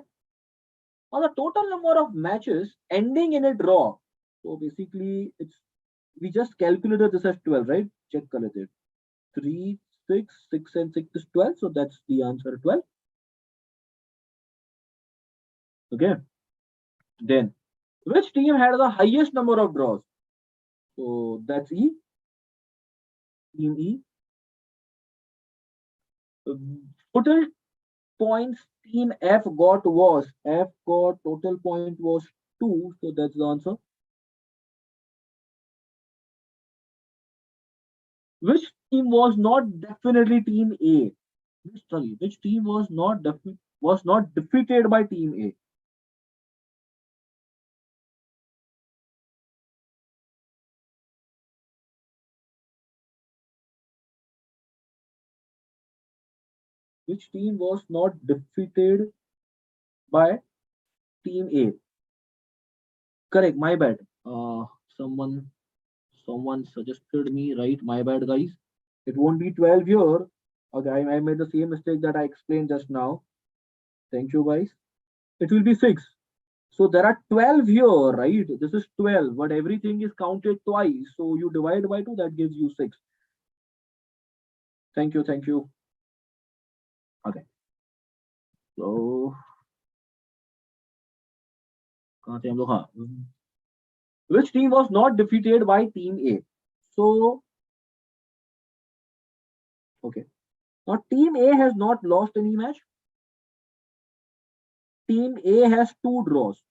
Now the total number of matches ending in a draw. So basically, we just calculated this as 12, right? Check it. 3, 6, 6 and 6 is 12. So that's the answer 12. Okay. Then, which team had the highest number of draws? So that's E. Team E. Total points team F got total point was 2. So that's the answer. Which team was not definitely team A? Which team was not defeated by team A? Which team was not defeated by team A? Correct, my bad. Someone suggested me, right? My bad, guys. It won't be 12 here. Okay, I made the same mistake that I explained just now. Thank you, guys. It will be 6. So there are 12 here, right? This is 12, but everything is counted twice. So you divide by 2, that gives you 6. Thank you. Okay. So, which team was not defeated by team A? So, okay. Now, team A has not lost any match. Team A has 2 draws.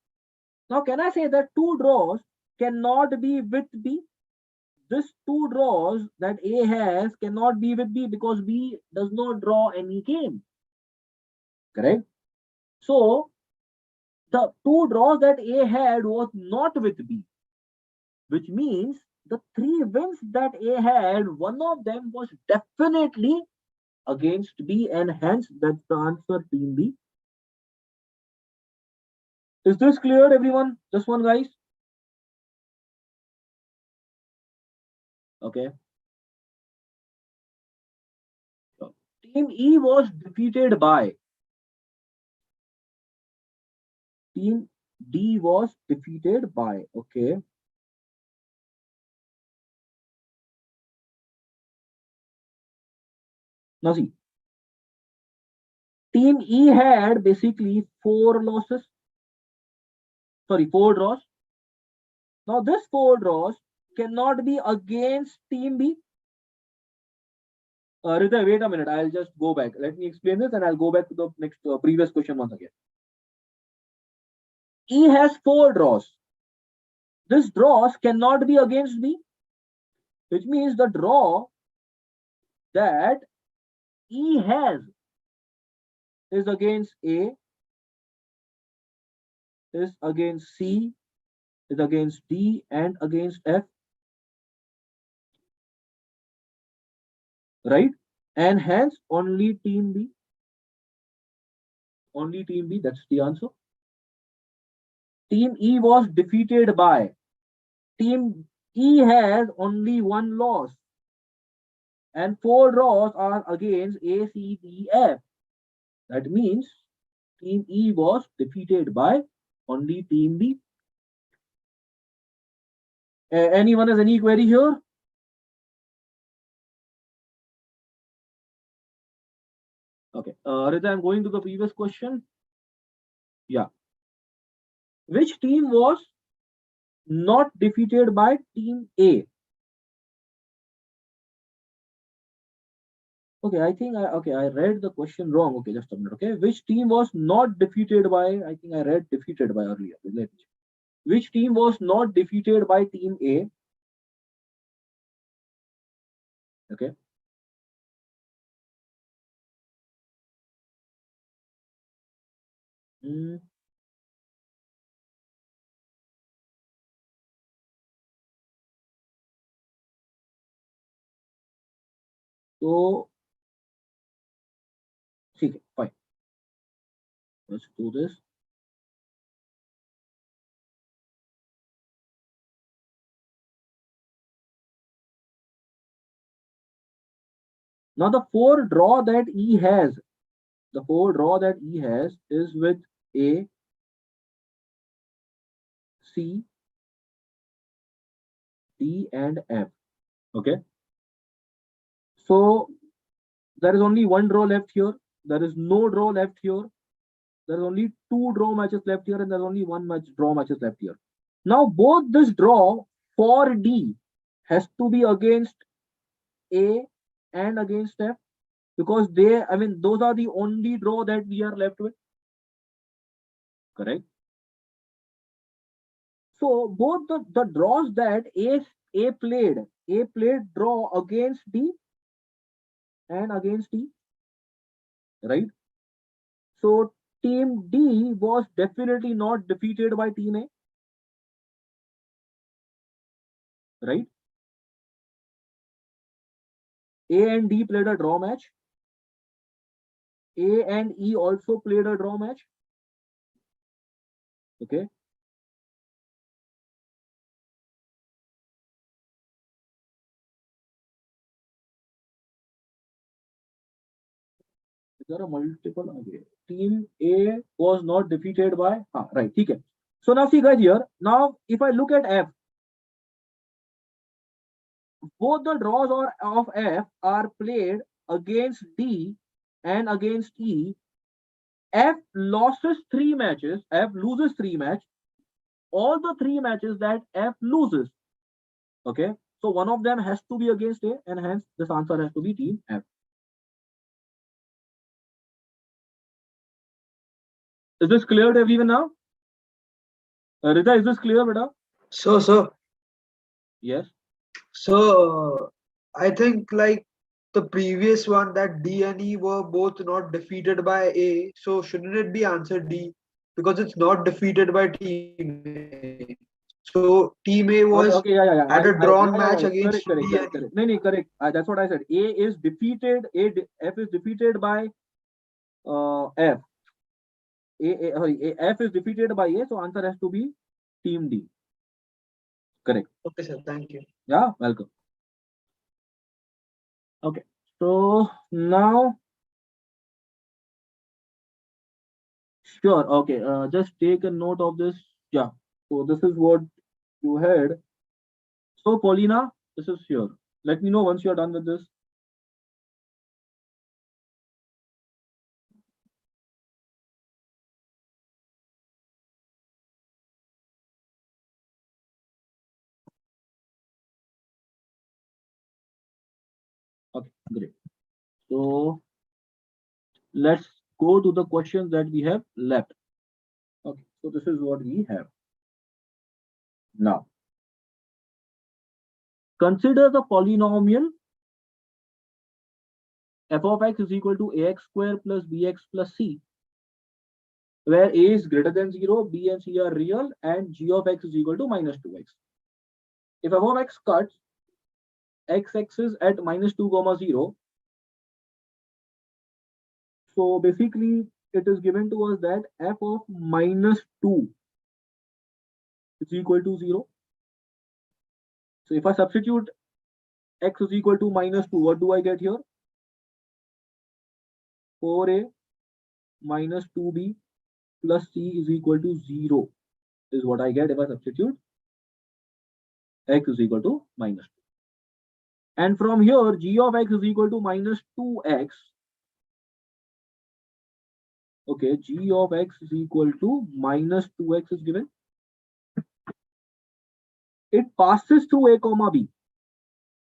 Now, can I say that 2 draws cannot be with B? This 2 draws that A has cannot be with B because B does not draw any game. Correct? So, The two draws that A had was not with B, which means the three wins that A had, one of them was definitely against B, and hence that's the answer, team B. Is this clear, everyone? This one, guys? Okay. So, team E was defeated by team D was defeated by. Okay. Now see, team E had basically four losses. Sorry, four draws. Now this four draws cannot be against team B. Rita, wait a minute. I'll just go back. Let me explain this and I'll go back to the next previous question once again. E has four draws. This draws cannot be against B, which means the draw that E has is against A, is against C, is against D, and against F. Right? And hence only team B. Only team B, that's the answer. Team E was defeated by. Team E has only one loss. And four draws are against A, C, D, F. That means team E was defeated by only team B. Anyone has any query here? Okay. Rita, I'm going to the previous question. Yeah. Which team was not defeated by team A? Okay, I think I read the question wrong. Okay, just a minute. Okay, which team was not defeated by? I think I read defeated by earlier. Let me check. Which team was not defeated by team A? Okay. Hmm. So, okay, fine. Let's do this. Now the four draw that E has, the four draw that E has is with A, C, D, and F. Okay. So there is only one draw left here. There is no draw left here. There's only two draw matches left here, and there's only one match draw matches left here. Now both this draw for D has to be against A and against F, because they, I mean, those are the only draw that we are left with. Correct. So both the draws that A played draw against D and against D. Right. So team D was definitely not defeated by team A. Right. A and D played a draw match. A and E also played a draw match. Okay. There are multiple. Okay. Team A was not defeated by. Right. Okay. So now see guys here. Now if I look at F, both the draws of F are played against D and against E. F loses three matches. F loses three matches. All the three matches that F loses. Okay. So one of them has to be against A, and hence this answer has to be team F. Is this clear to everyone now? Rita, is this clear, beta? So, Yes. so I think like the previous one that D and E were both not defeated by A. So shouldn't it be answer D? because it's not defeated by team A. So team A was Okay, yeah. at a drawn Yeah, match yeah. against Correct. B and No, correct. That's what I said. A is defeated. F is defeated by F. F is defeated by A, so answer has to be team D. Correct. Okay, sir. Thank you. Yeah, welcome. Okay, so now, sure. Okay, just take a note of this. Yeah. So this is what you had. So Paulina, this is here. Let me know once you're done with this. Okay, great. So let's go to the questions that we have left. Okay, so this is what we have. Now, consider the polynomial f of x is equal to ax square plus bx plus c, where a is greater than 0, b and c are real, and g of x is equal to minus 2x. If f of x cuts x-axis at minus 2 comma 0, so basically it is given to us that f of minus 2 is equal to 0. So if I substitute x is equal to minus 2, what do I get here? 4a minus 2b plus c is equal to 0 is what I get if I substitute x is equal to minus 2. And from here, g of x is equal to minus 2x. Okay, g of x is equal to minus 2x is given. It passes through a comma b,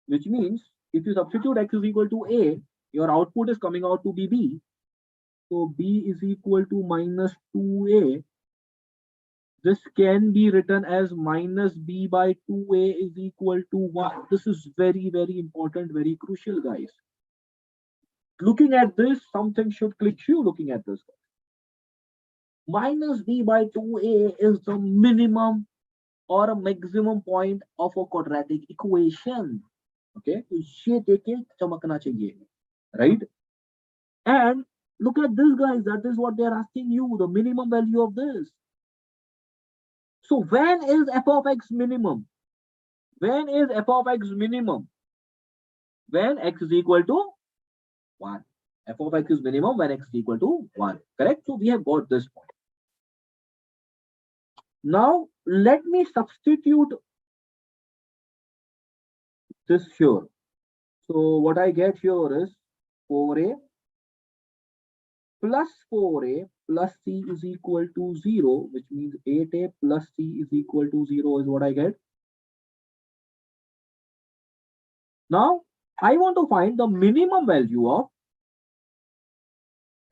which means if you substitute x is equal to a, your output is coming out to be b. So b is equal to minus 2a. This can be written as minus b by 2a is equal to 1. This is very, very important, very crucial, guys. Looking at this, something should click you looking at this. Minus b by 2a is the minimum or a maximum point of a quadratic equation. Okay, right? And look at this, guys. That is what they're asking you, the minimum value of this. So when is f of x minimum? When is f of x minimum? When x is equal to 1. F of x is minimum when x is equal to 1. Correct? So we have got this point. Now let me substitute this here. So what I get here is 4a plus 4a plus c is equal to 0, which means 8a plus c is equal to 0 is what I get. Now I want to find the minimum value of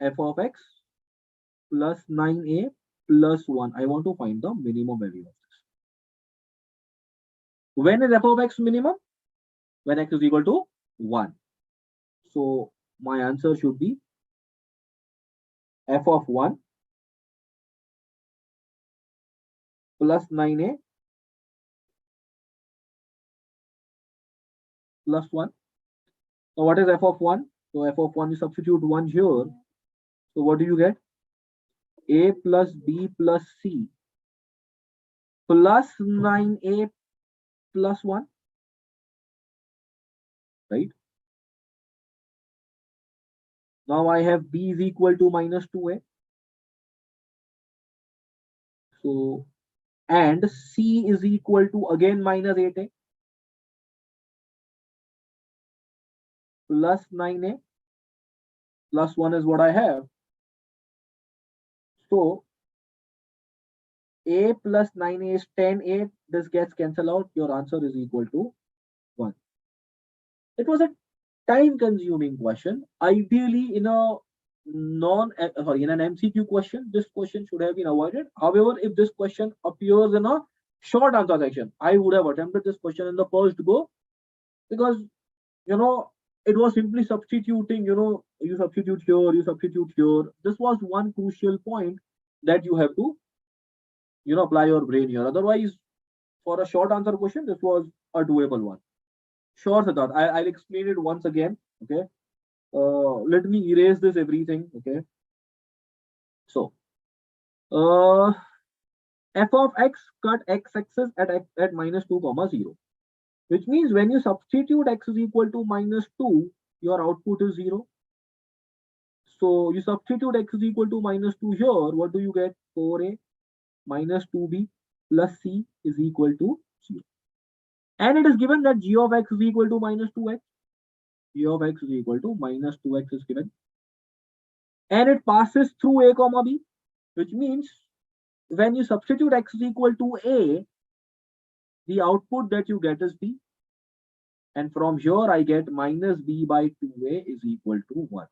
f of x plus 9a plus 1. I want to find the minimum value of this. When is f of x minimum? When x is equal to 1. So my answer should be f of 1 plus 9a plus 1. So what is f of 1? So f of 1, you substitute 1 here. So what do you get? A plus b plus c plus 9a plus 1. Right? Now I have b is equal to minus 2a. So, and c is equal to again minus 8a plus 9a plus 1 is what I have. So a plus 9a is 10a. This gets cancelled out. Your answer is equal to 1. It was a time consuming question. Ideally, in a in an MCQ question, this question should have been avoided. However, if this question appears in a short answer section, I would have attempted this question in the first go, because it was simply substituting, you substitute here, you substitute here. This was one crucial point that you have to, apply your brain here. Otherwise, for a short answer question, this was a doable one. Sure, Siddharth. I'll explain it once again. Okay. Let me erase this everything. Okay. So, f of x cut x-axis at minus 2 comma 0, which means when you substitute x is equal to minus 2, your output is 0. So you substitute x is equal to minus 2 here, what do you get? 4a minus 2b plus c is equal to 0. And it is given that g of x is equal to minus 2x. G of x is equal to minus 2x is given. And it passes through a comma b, which means when you substitute x is equal to a, the output that you get is b. And from here I get minus b by 2a is equal to 1.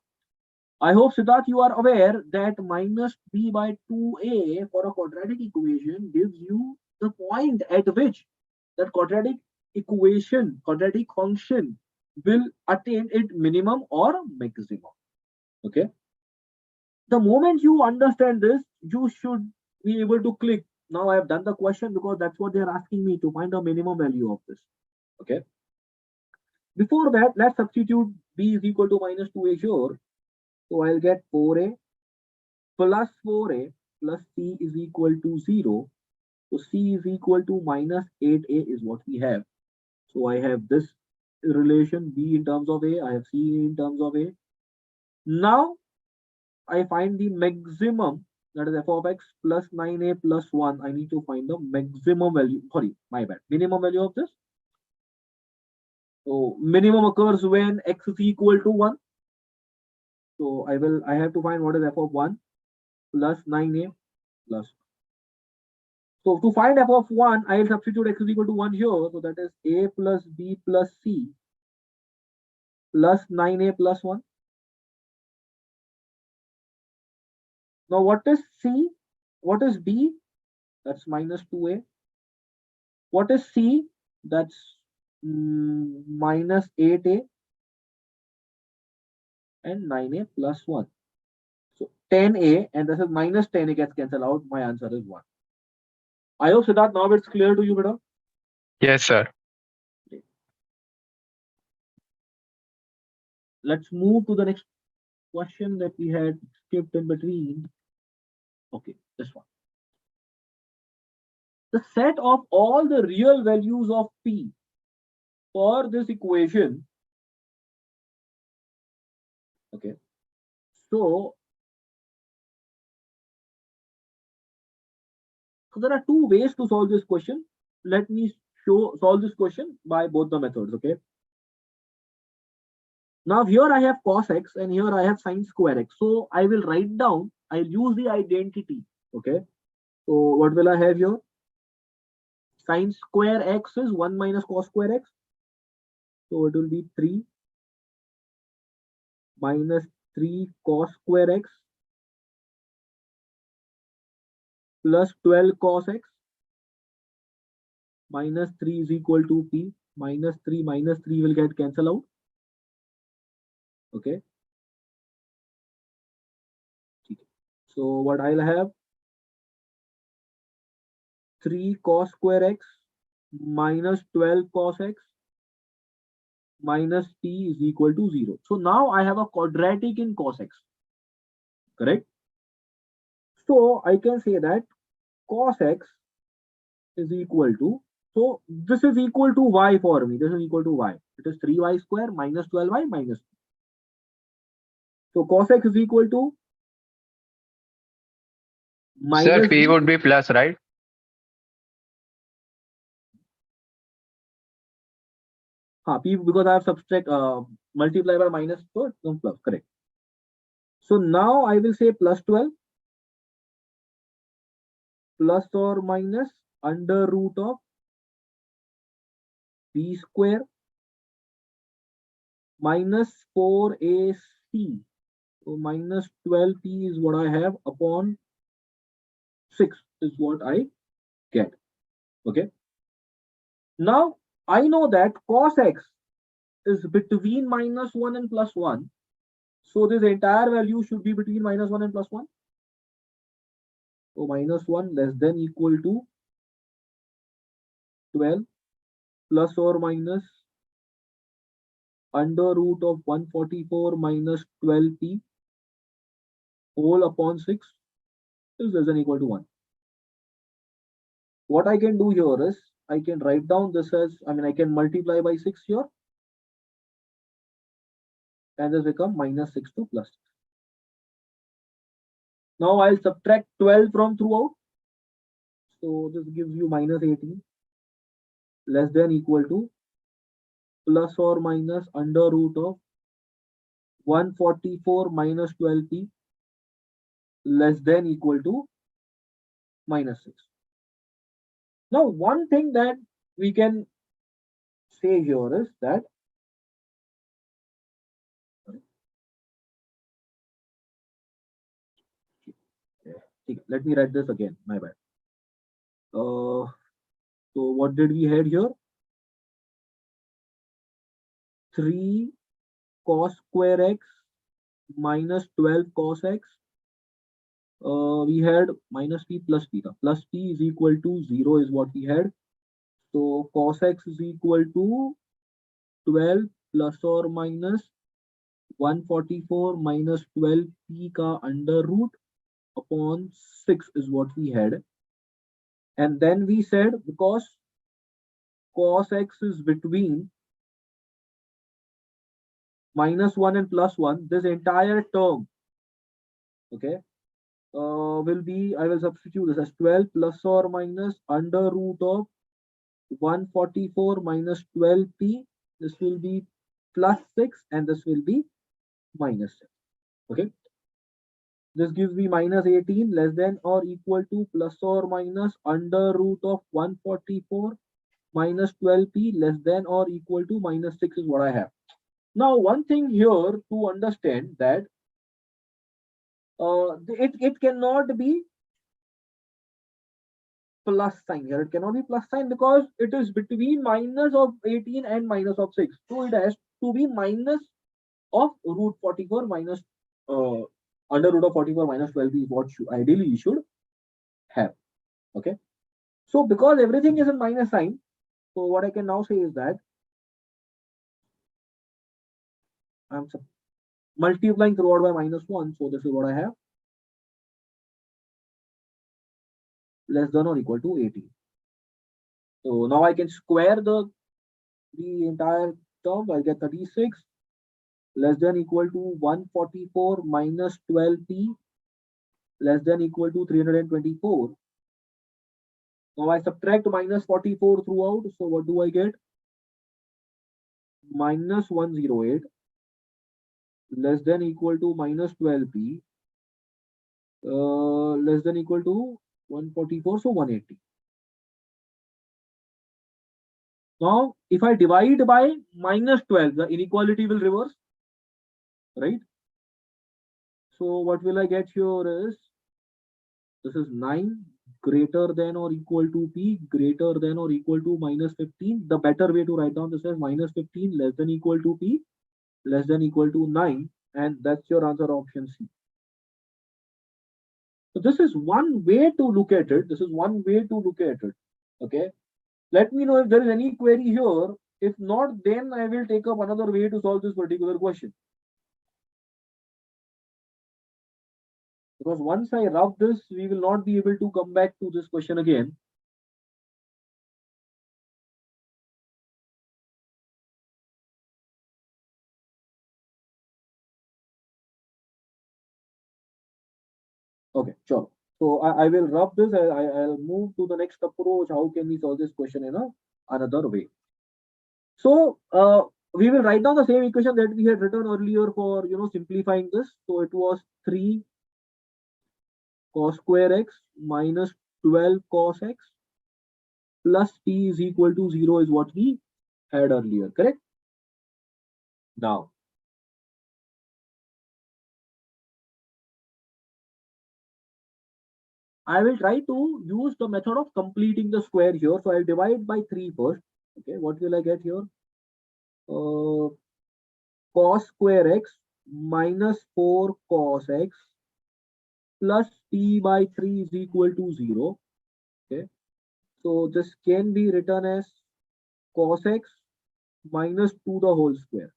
I hope, Siddharth, you are aware that minus b by 2a for a quadratic equation gives you the point at which that quadratic equation, quadratic function will attain its minimum or maximum. Okay. The moment you understand this, you should be able to click. Now I have done the question because that's what they're asking me, to find the minimum value of this. Okay. Before that, let's substitute b is equal to minus 2a here. So I'll get 4a plus 4a plus c is equal to 0. So c is equal to minus 8a is what we have. So I have this relation, b in terms of a, I have c in terms of a. Now I find the maximum, that is f of x plus 9a plus 1. I need to find the maximum value, sorry, my bad, minimum value of this. So minimum occurs when x is equal to 1. So I have to find what is f of 1 plus 9a plus. So to find f of 1, I will substitute x is equal to 1 here. So that is a plus b plus c plus 9a plus 1. Now what is c? What is b? That's minus 2a. What is c? That's minus 8a and 9a plus 1. So 10a, and this is minus 10a gets cancelled out. My answer is 1. I hope, Siddharth, now it's clear to you, beta. Yes, sir. Let's move to the next question that we had skipped in between. Okay, this one. The set of all the real values of p for this equation. Okay, so there are two ways to solve this question. Let me solve this question by both the methods. Okay. Now here I have cos x and here I have sine square x. So I will write down, I'll use the identity. Okay. So what will I have here? Sine square x is 1 minus cos square x. So it will be 3 minus 3 cos square x plus 12 cos x minus 3 is equal to p. Minus 3 will get cancelled out. Okay. So what I'll have, 3 cos square x minus 12 cos x minus p is equal to 0. So now I have a quadratic in cos x. Correct? So I can say that cos x is equal to, so this is equal to y for me. This is equal to y. It is 3y square minus 12y minus p. So cos x is equal to minus Sir, P would be plus, right? p, because I have subtract multiply by minus, so it's no plus. Correct. So now I will say plus 12 plus or minus under root of p square minus 4ac. So minus 12p is what I have upon 6 is what I get. Okay. Now I know that cos x is between minus 1 and plus 1. So this entire value should be between minus 1 and plus 1. So minus 1 less than equal to 12 plus or minus under root of 144 minus 12p whole upon 6 is less than equal to 1. What I can do here is I can write down this as, I can multiply by 6 here and this become minus 6 to plus 6. Now I'll subtract 12 from throughout. So this gives you minus 18 less than equal to plus or minus under root of 144 minus 12p less than equal to minus 6. Now one thing that we can say here is that let me write this again, my bad. So what did we had here? 3 cos square x minus 12 cos x. We had minus p plus p. Plus p is equal to 0 is what we had. So cos x is equal to 12 plus or minus 144 minus 12p ka under root upon 6 is what we had. And then we said because cos x is between minus 1 and plus 1, this entire term, okay, will be, I will substitute this as 12 plus or minus under root of 144 minus 12p. This will be plus 6 and this will be minus 6. Okay. This gives me minus 18 less than or equal to plus or minus under root of 144 minus 12p less than or equal to minus 6 is what I have. Now, one thing here to understand that it cannot be plus sign here. It cannot be plus sign because it is between minus of 18 and minus of 6. So it has to be minus of root 44 minus under root of 44 minus 12 is what ideally you should have. Okay. So because everything is in minus sign, so what I can now say is that I'm multiplying throughout by minus 1. So this is what I have. Less than or equal to 18. So now I can square the entire term. I get 36 less than equal to 144 minus 12p less than equal to 324. Now I subtract minus 44 throughout. So what do I get? Minus 108 less than equal to minus 12p less than equal to 144. So 180. Now if I divide by minus 12, the inequality will reverse. Right? So what will I get here is this is 9 greater than or equal to p greater than or equal to minus 15. The better way to write down this as minus 15 less than equal to p less than equal to 9, and that's your answer, option C. So this is one way to look at it. This is one way to look at it. Okay. Let me know if there is any query here. If not, then I will take up another way to solve this particular question. Because once I rub this, we will not be able to come back to this question again. Okay, sure. So I will rub this. I'll move to the next approach. How can we solve this question in another way? So we will write down the same equation that we had written earlier for simplifying this. So it was 3 cos square x minus 12 cos x plus p is equal to 0 is what we had earlier, correct? Now, I will try to use the method of completing the square here. So I'll divide by 3 first. Okay, what will I get here? Cos square x minus 4 cos x plus p by 3 is equal to 0. Okay. So this can be written as cos x minus 2 the whole square.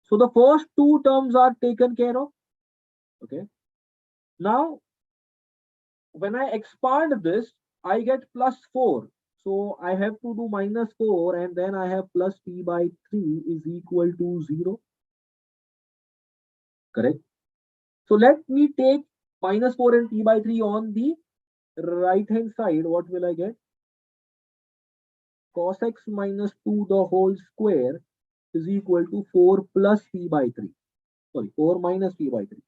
So the first two terms are taken care of. Okay. Now, when I expand this, I get plus 4. So I have to do minus 4 and then I have plus p by 3 is equal to 0. Correct. So let me take minus 4 and p by 3 on the right hand side. What will I get? Cos x minus 2 the whole square is equal to 4 plus p by 3. Sorry, 4 minus p by 3.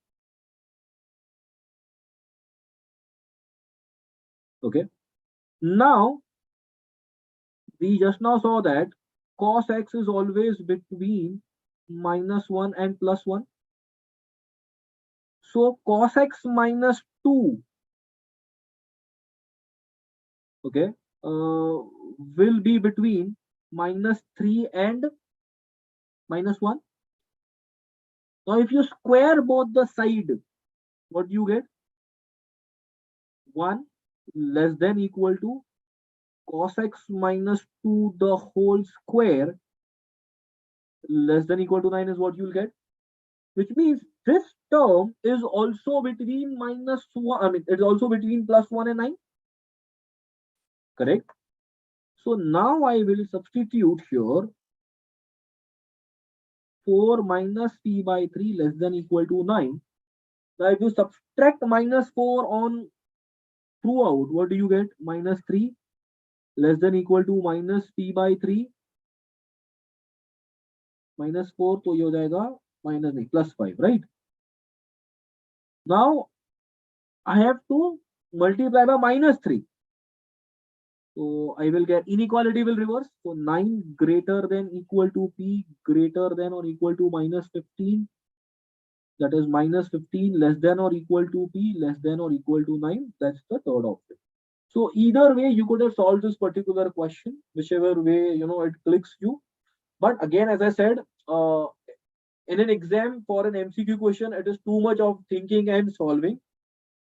Okay. Now, we just now saw that cos x is always between minus 1 and plus 1. So cos x minus 2, okay, will be between minus 3 and minus 1. Now, if you square both the side, what do you get? 1 less than equal to cos x minus 2 the whole square less than equal to 9 is what you'll get. Which means this term is also between minus 1, I mean, it's also between plus 1 and 9. Correct? So now I will substitute here 4 minus p by 3 less than equal to 9. Now if you subtract minus 4 on throughout, what do you get? Minus 3 less than equal to minus p by 3 minus 4 तो ये हो जाएगा minus नहीं plus 5, right? Now I have to multiply by minus 3. So I will get inequality will reverse. So 9 greater than equal to p greater than or equal to minus 15. That is minus 15 less than or equal to p less than or equal to 9. That's the third option. So either way, you could have solved this particular question, whichever way it clicks you. But again, as I said, in an exam for an MCQ question, it is too much of thinking and solving.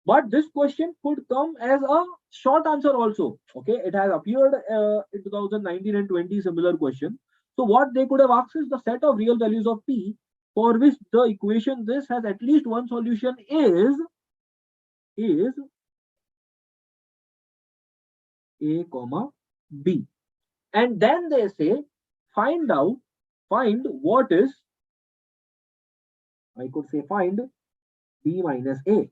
But this question could come as a short answer also. Okay, it has appeared in 2019 and 20 similar question. So what they could have asked is the set of real values of p for which the equation this has at least one solution is a comma b, and then they say find what is, I could say find b minus a.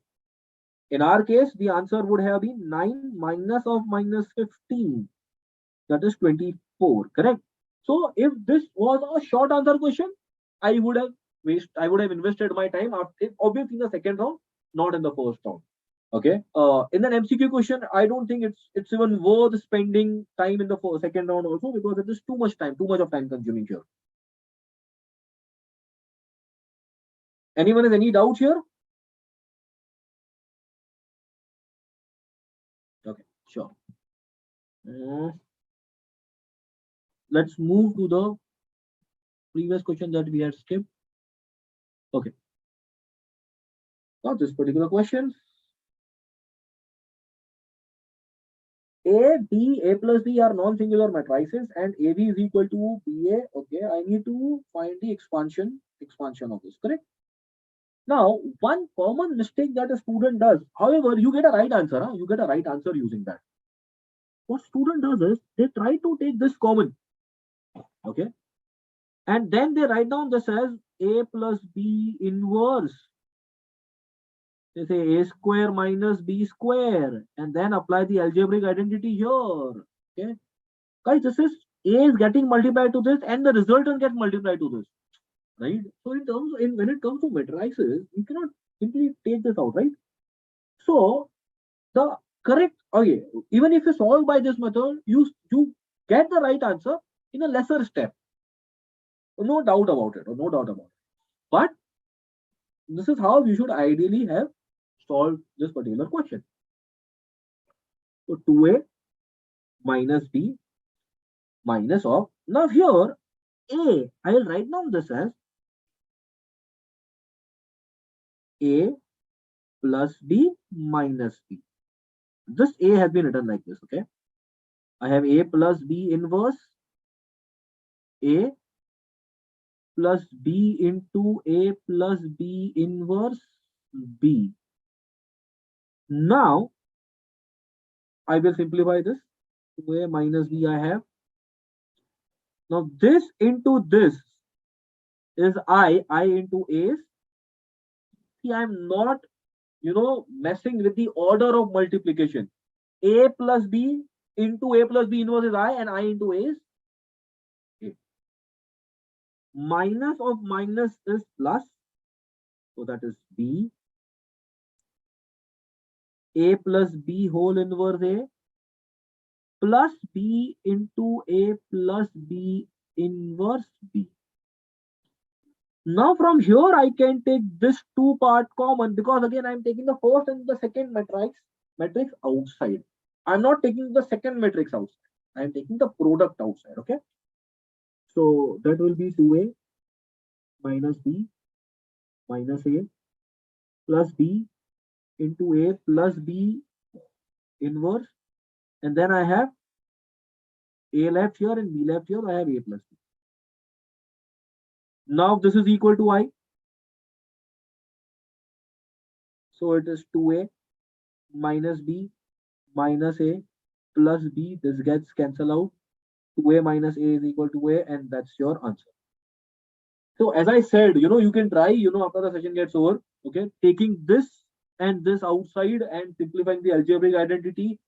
In our case, the answer would have been 9 minus of minus 15. That is 24, correct? So if this was a short answer question, I would have invested my time obviously in the second round, not in the first round. Okay. In an MCQ question, I don't think it's even worth spending time in the second round also, because it is too much of time consuming here. Anyone has any doubts here? Okay, sure. Let's move to the previous question that we had skipped. Okay. Now this particular question. A, B, A plus B are non-singular matrices and AB is equal to BA. Okay, I need to find the expansion of this, correct? Now, one common mistake that a student does, however, you get a right answer. You get a right answer using that. What student does is they try to take this common, okay, and then they write down this as A plus B inverse. They say A square minus B square, and then apply the algebraic identity here. Okay, guys, this is A is getting multiplied to this, and the resultant get multiplied to this. Right? So when it comes to matrices, you cannot simply take this out, right? So the correct, okay, even if you solve by this method, you get the right answer in a lesser step. No doubt about it. But this is how you should ideally have solved this particular question. So 2a minus b minus of, now here a, I will write down this as a plus B minus B. This A has been written like this, okay? I have A plus B inverse A plus B into A plus B inverse B. Now, I will simplify this. 2A minus B I have. Now, this into this is I into A. See, I'm not, messing with the order of multiplication. A plus B into A plus B inverse is I, and I into A is A. Minus of minus is plus. So that is B. A plus B whole inverse A plus B into A plus B inverse B. Now from here I can take this two part common, because again I'm taking the first and the second matrix outside. I'm not taking the second matrix outside. I'm taking the product outside. Okay. So that will be 2A minus B minus A plus B into A plus B inverse, and then I have A left here and B left here. I have A plus B. Now this is equal to I. So it is 2A minus B minus A plus B. This gets cancelled out. 2A minus A is equal to A, and that's your answer. So as I said, you can try, after the session gets over, okay, taking this and this outside and simplifying the algebraic identity.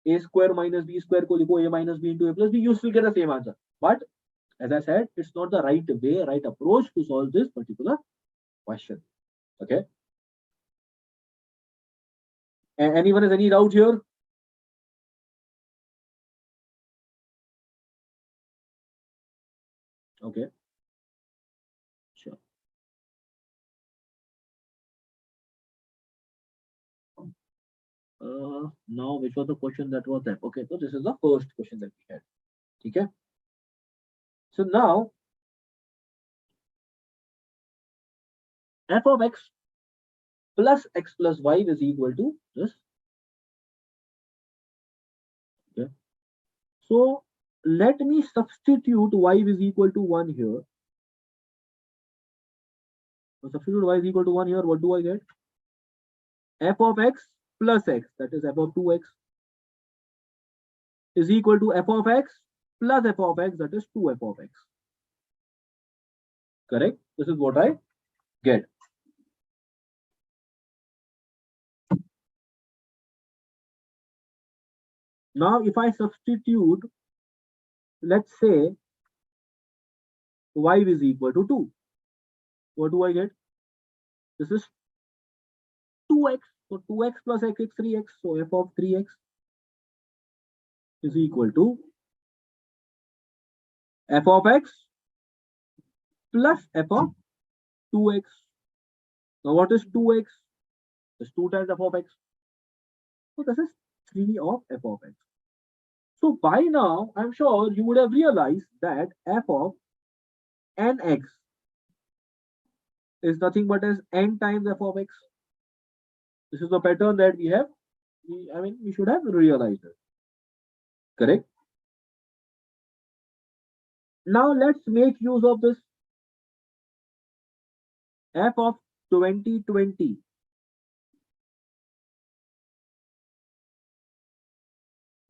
A square minus B square को लिखो A minus B into A plus B, you still get the same answer. But as I said, it's not the right way, right approach to solve this particular question. Okay. Anyone has any doubt here? Okay. Sure. Now, which was the question that was there? Okay, so this is the first question that we had. Okay. So now, f of x plus x plus y is equal to this. Okay. So let me substitute y is equal to 1 here. So substitute y is equal to 1 here. What do I get? F of x plus x, that is f of 2x, is equal to f of x plus f of x, that is 2f of x. Correct? This is what I get. Now, if I substitute, let's say y is equal to 2, what do I get? This is 2x. So 2x plus x is 3x. So f of 3x is equal to f of x plus f of 2x. Now what is 2x? It's 2 times f of x. So this is 3 of f of x. So by now, I'm sure you would have realized that f of nx is nothing but as n times f of x. This is the pattern that we have. We should have realized it. Correct? Now let's make use of this. F of 2020.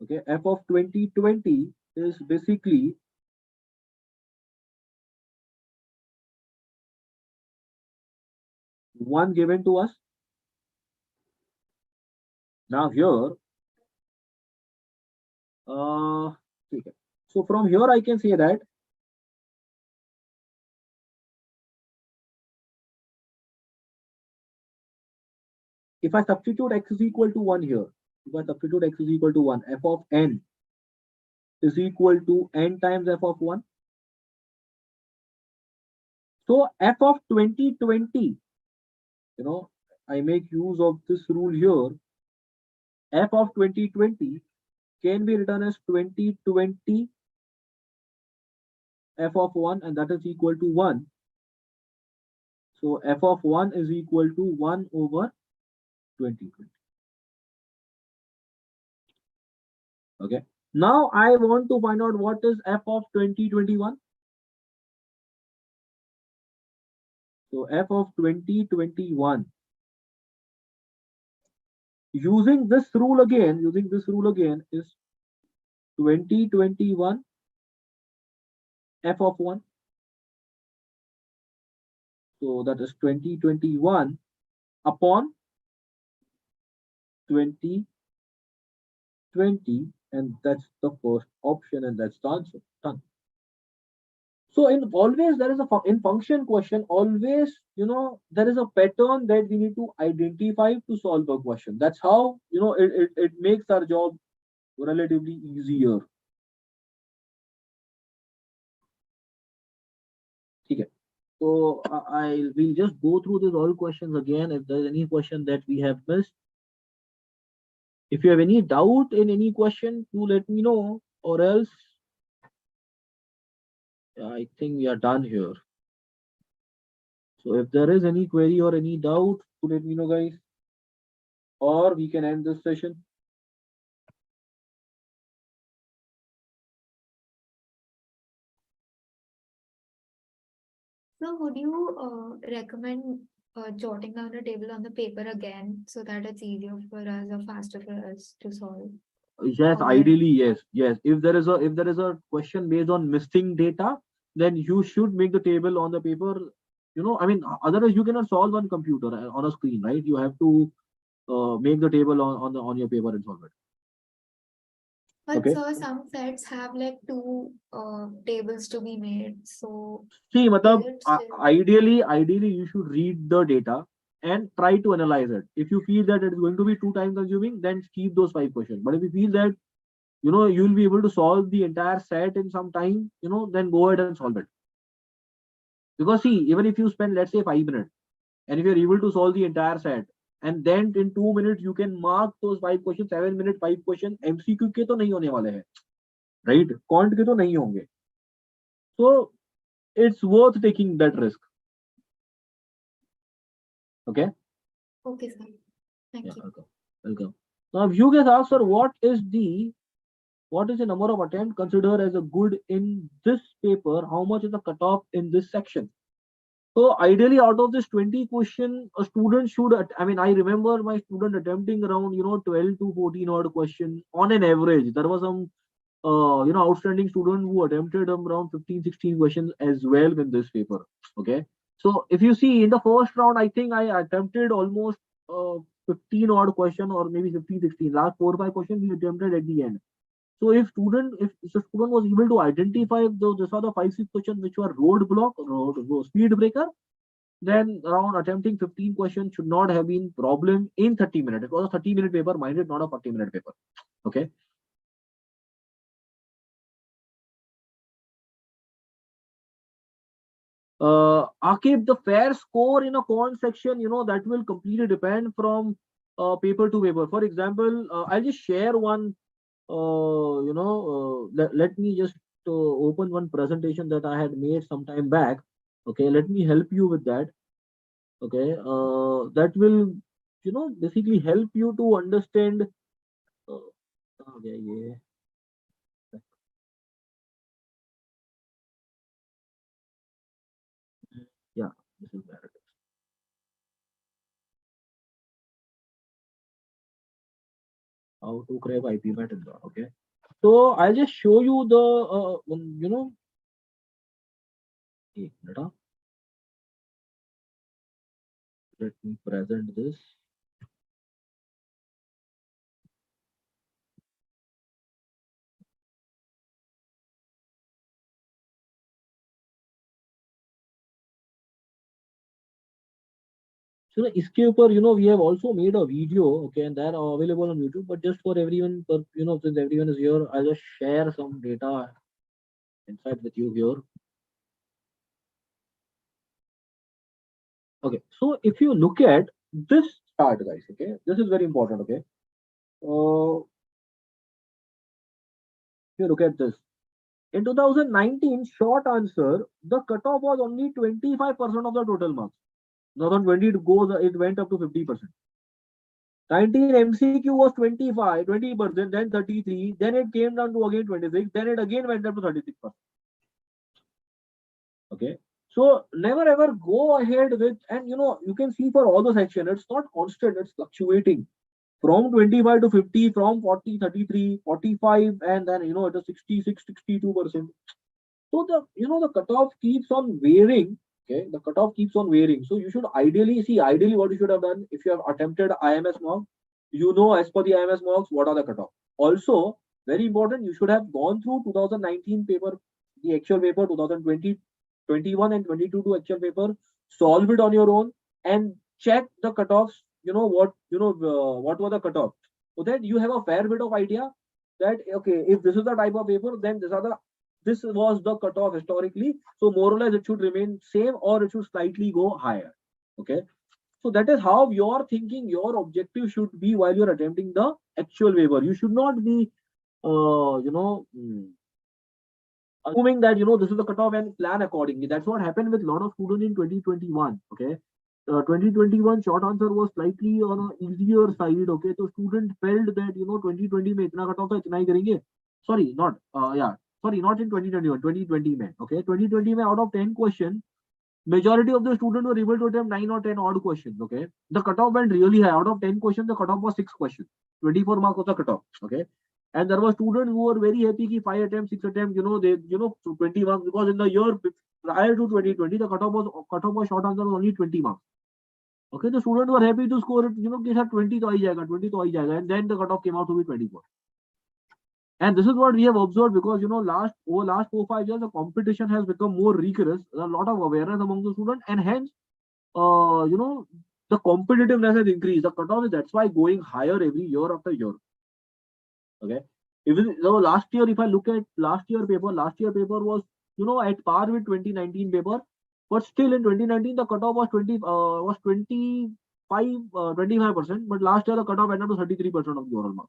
Okay, f of 2020 is basically one given to us. Now here, okay. So from here I can say that if I substitute x is equal to 1 here, if I substitute x is equal to 1, f of n is equal to n times f of 1. So f of 2020, I make use of this rule here. F of 2020 can be written as 2020 f of 1, and that is equal to 1. So f of 1 is equal to 1 over 2020. Okay. Now I want to find out what is f of 2021. So f of 2021. Using this rule again is 2021 f of 1. So that is 2021 upon 2020, and that's the first option, and that's the answer. Done. So in always there is in function question, always there is a pattern that we need to identify to solve a question. That's how it makes our job relatively easier. Okay. So I will just go through these all questions again. If there's any question that we have missed, if you have any doubt in any question, do let me know, or else I think we are done here. So if there is any query or any doubt, do let me know, guys, or we can end this session. So would you recommend jotting down the table on the paper again so that it's easier for us or faster for us to solve? Yes, Alright. ideally, yes. If there is a question based on missing data, then you should make the table on the paper. I mean, otherwise you cannot solve on computer on a screen, right? You have to make the table on your paper and solve it. But Okay. so some sets have like two tables to be made. So See, matlab, is it still- ideally you should read the data and try to analyze it. If you feel that it's going to be too time consuming, then keep those 5 questions. But if you feel that you'll be able to solve the entire set in some time, then go ahead and solve it. Because see, even if you spend, let's say, 5 minutes, and if you're able to solve the entire set, and then in 2 minutes you can mark those 5 questions, 7 minute 5 questions, MCQ के तो नहीं होने वाले हैं, right? Quant के तो नहीं होंगे. So it's worth taking that risk. Okay. Okay, sir. Thank you. Welcome. Now, if you guys ask, sir, what is the number of attempt considered as a good in this paper? How much is the cutoff in this section? So ideally, out of this 20 question, a student should. I mean, I remember my student attempting around 12 to 14 odd question on an average. There was some outstanding student who attempted around 15, 16 questions as well in this paper. Okay. So if you see in the first round, I think I attempted almost 15 odd question, or maybe 15, 16. Last 4 or 5 questions we attempted at the end. So if the student was able to identify those are the 5, 6 questions which were roadblock, speed breaker, then around attempting 15 questions should not have been problem in 30 minutes. It was a 30-minute paper, minded, not a 40-minute paper. Okay. Akib, the fair score in a quant section, that will completely depend from paper to paper. For example, I'll just share one. Let me just open one presentation that I had made some time back. Okay, let me help you with that. Okay, that will basically help you to understand. Yeah. Yeah, this is where it is. How to crack IPMAT Indore. Okay, so I'll just show you the let me present this. So इसके ऊपर we have also made a video, okay, and that are available on YouTube. But just for everyone, since everyone is here, I'll just share some data inside with you here. Okay, so if you look at this chart, guys, okay, this is very important. Okay, if you look at this, in 2019, short answer, the cutoff was only 25% of the total marks. 2020 it went up to 50%. 19 MCQ was 25, 20%, then 33, then it came down to again 26, then it again went up to 36%. Okay. So never ever go ahead with, and you can see for all the section, it's not constant, it's fluctuating from 25 to 50, from 40, 33, 45, and then it is 66, 62%. So the cutoff keeps on varying. Okay, the cutoff keeps on varying. So you should ideally what you should have done if you have attempted IMS mock, as per the IMS mocks, what are the cutoff. Also, very important, you should have gone through 2019 paper, the actual paper, 2020, 21 and 22 to actual paper, solve it on your own and check the cutoffs. What were the cutoff, so that you have a fair bit of idea that okay, if this is the type of paper, then this was the cutoff historically. So more or less it should remain same or it should slightly go higher. Okay. So that is how your thinking, your objective should be while you're attempting the actual waiver. You should not be, assuming that this is the cutoff and plan accordingly. That's what happened with a lot of students in 2021. Okay, 2021 short answer was slightly on a easier side. Okay, so student felt that 2020 में इतना cutoff है इतना ही करेंगे. Sorry, not sorry, not in 2021. 2020 में. Okay, 2020 में out of 10 questions, majority of the students were able to attempt 9 or 10 odd questions. Okay, the cutoff went really high. Out of 10 questions, the cutoff was 6 questions. 24 marks was the cutoff. Okay, and there were students who were very happy कि 5 attempts, 6 attempts, they 20 marks, because in the year prior to 2020 the cutoff was short answer was only 20 marks. Okay, the students were happy to score it, कि sir 20 तो आ ही जाएगा, 20 तो आ ही जाएगा, and then the cutoff came out to be 24. And this is what we have observed, because last 4-5 years the competition has become more rigorous. There's a lot of awareness among the students, and hence the competitiveness has increased. The cutoff is that's why going higher every year after year. Okay, even though last year, if I look at last year paper was at par with 2019 paper, but still in 2019 the cutoff was 25%, but last year the cutoff went up to 33% of the overall mark.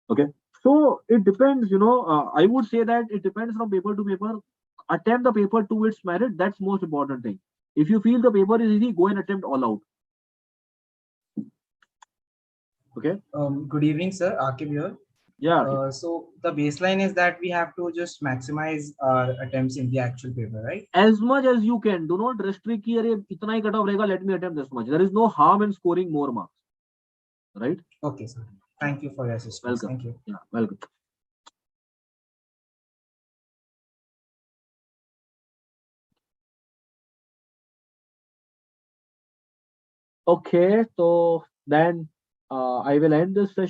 Okay, so it depends. I would say that it depends from paper to paper. Attempt the paper to its merit. That's most important thing. If you feel the paper is easy, go and attempt all out. Okay. Good evening, sir. Akib here. Yeah. So the baseline is that we have to just maximize our attempts in the actual paper, right? As much as you can. Do not restrict here. Itna hi cutoff rahega, let me attempt this much. There is no harm in scoring more marks. Right? Okay, sir. Thank you for your assistance. Welcome. Thank you. Yeah, welcome. Okay, so then I will end this session.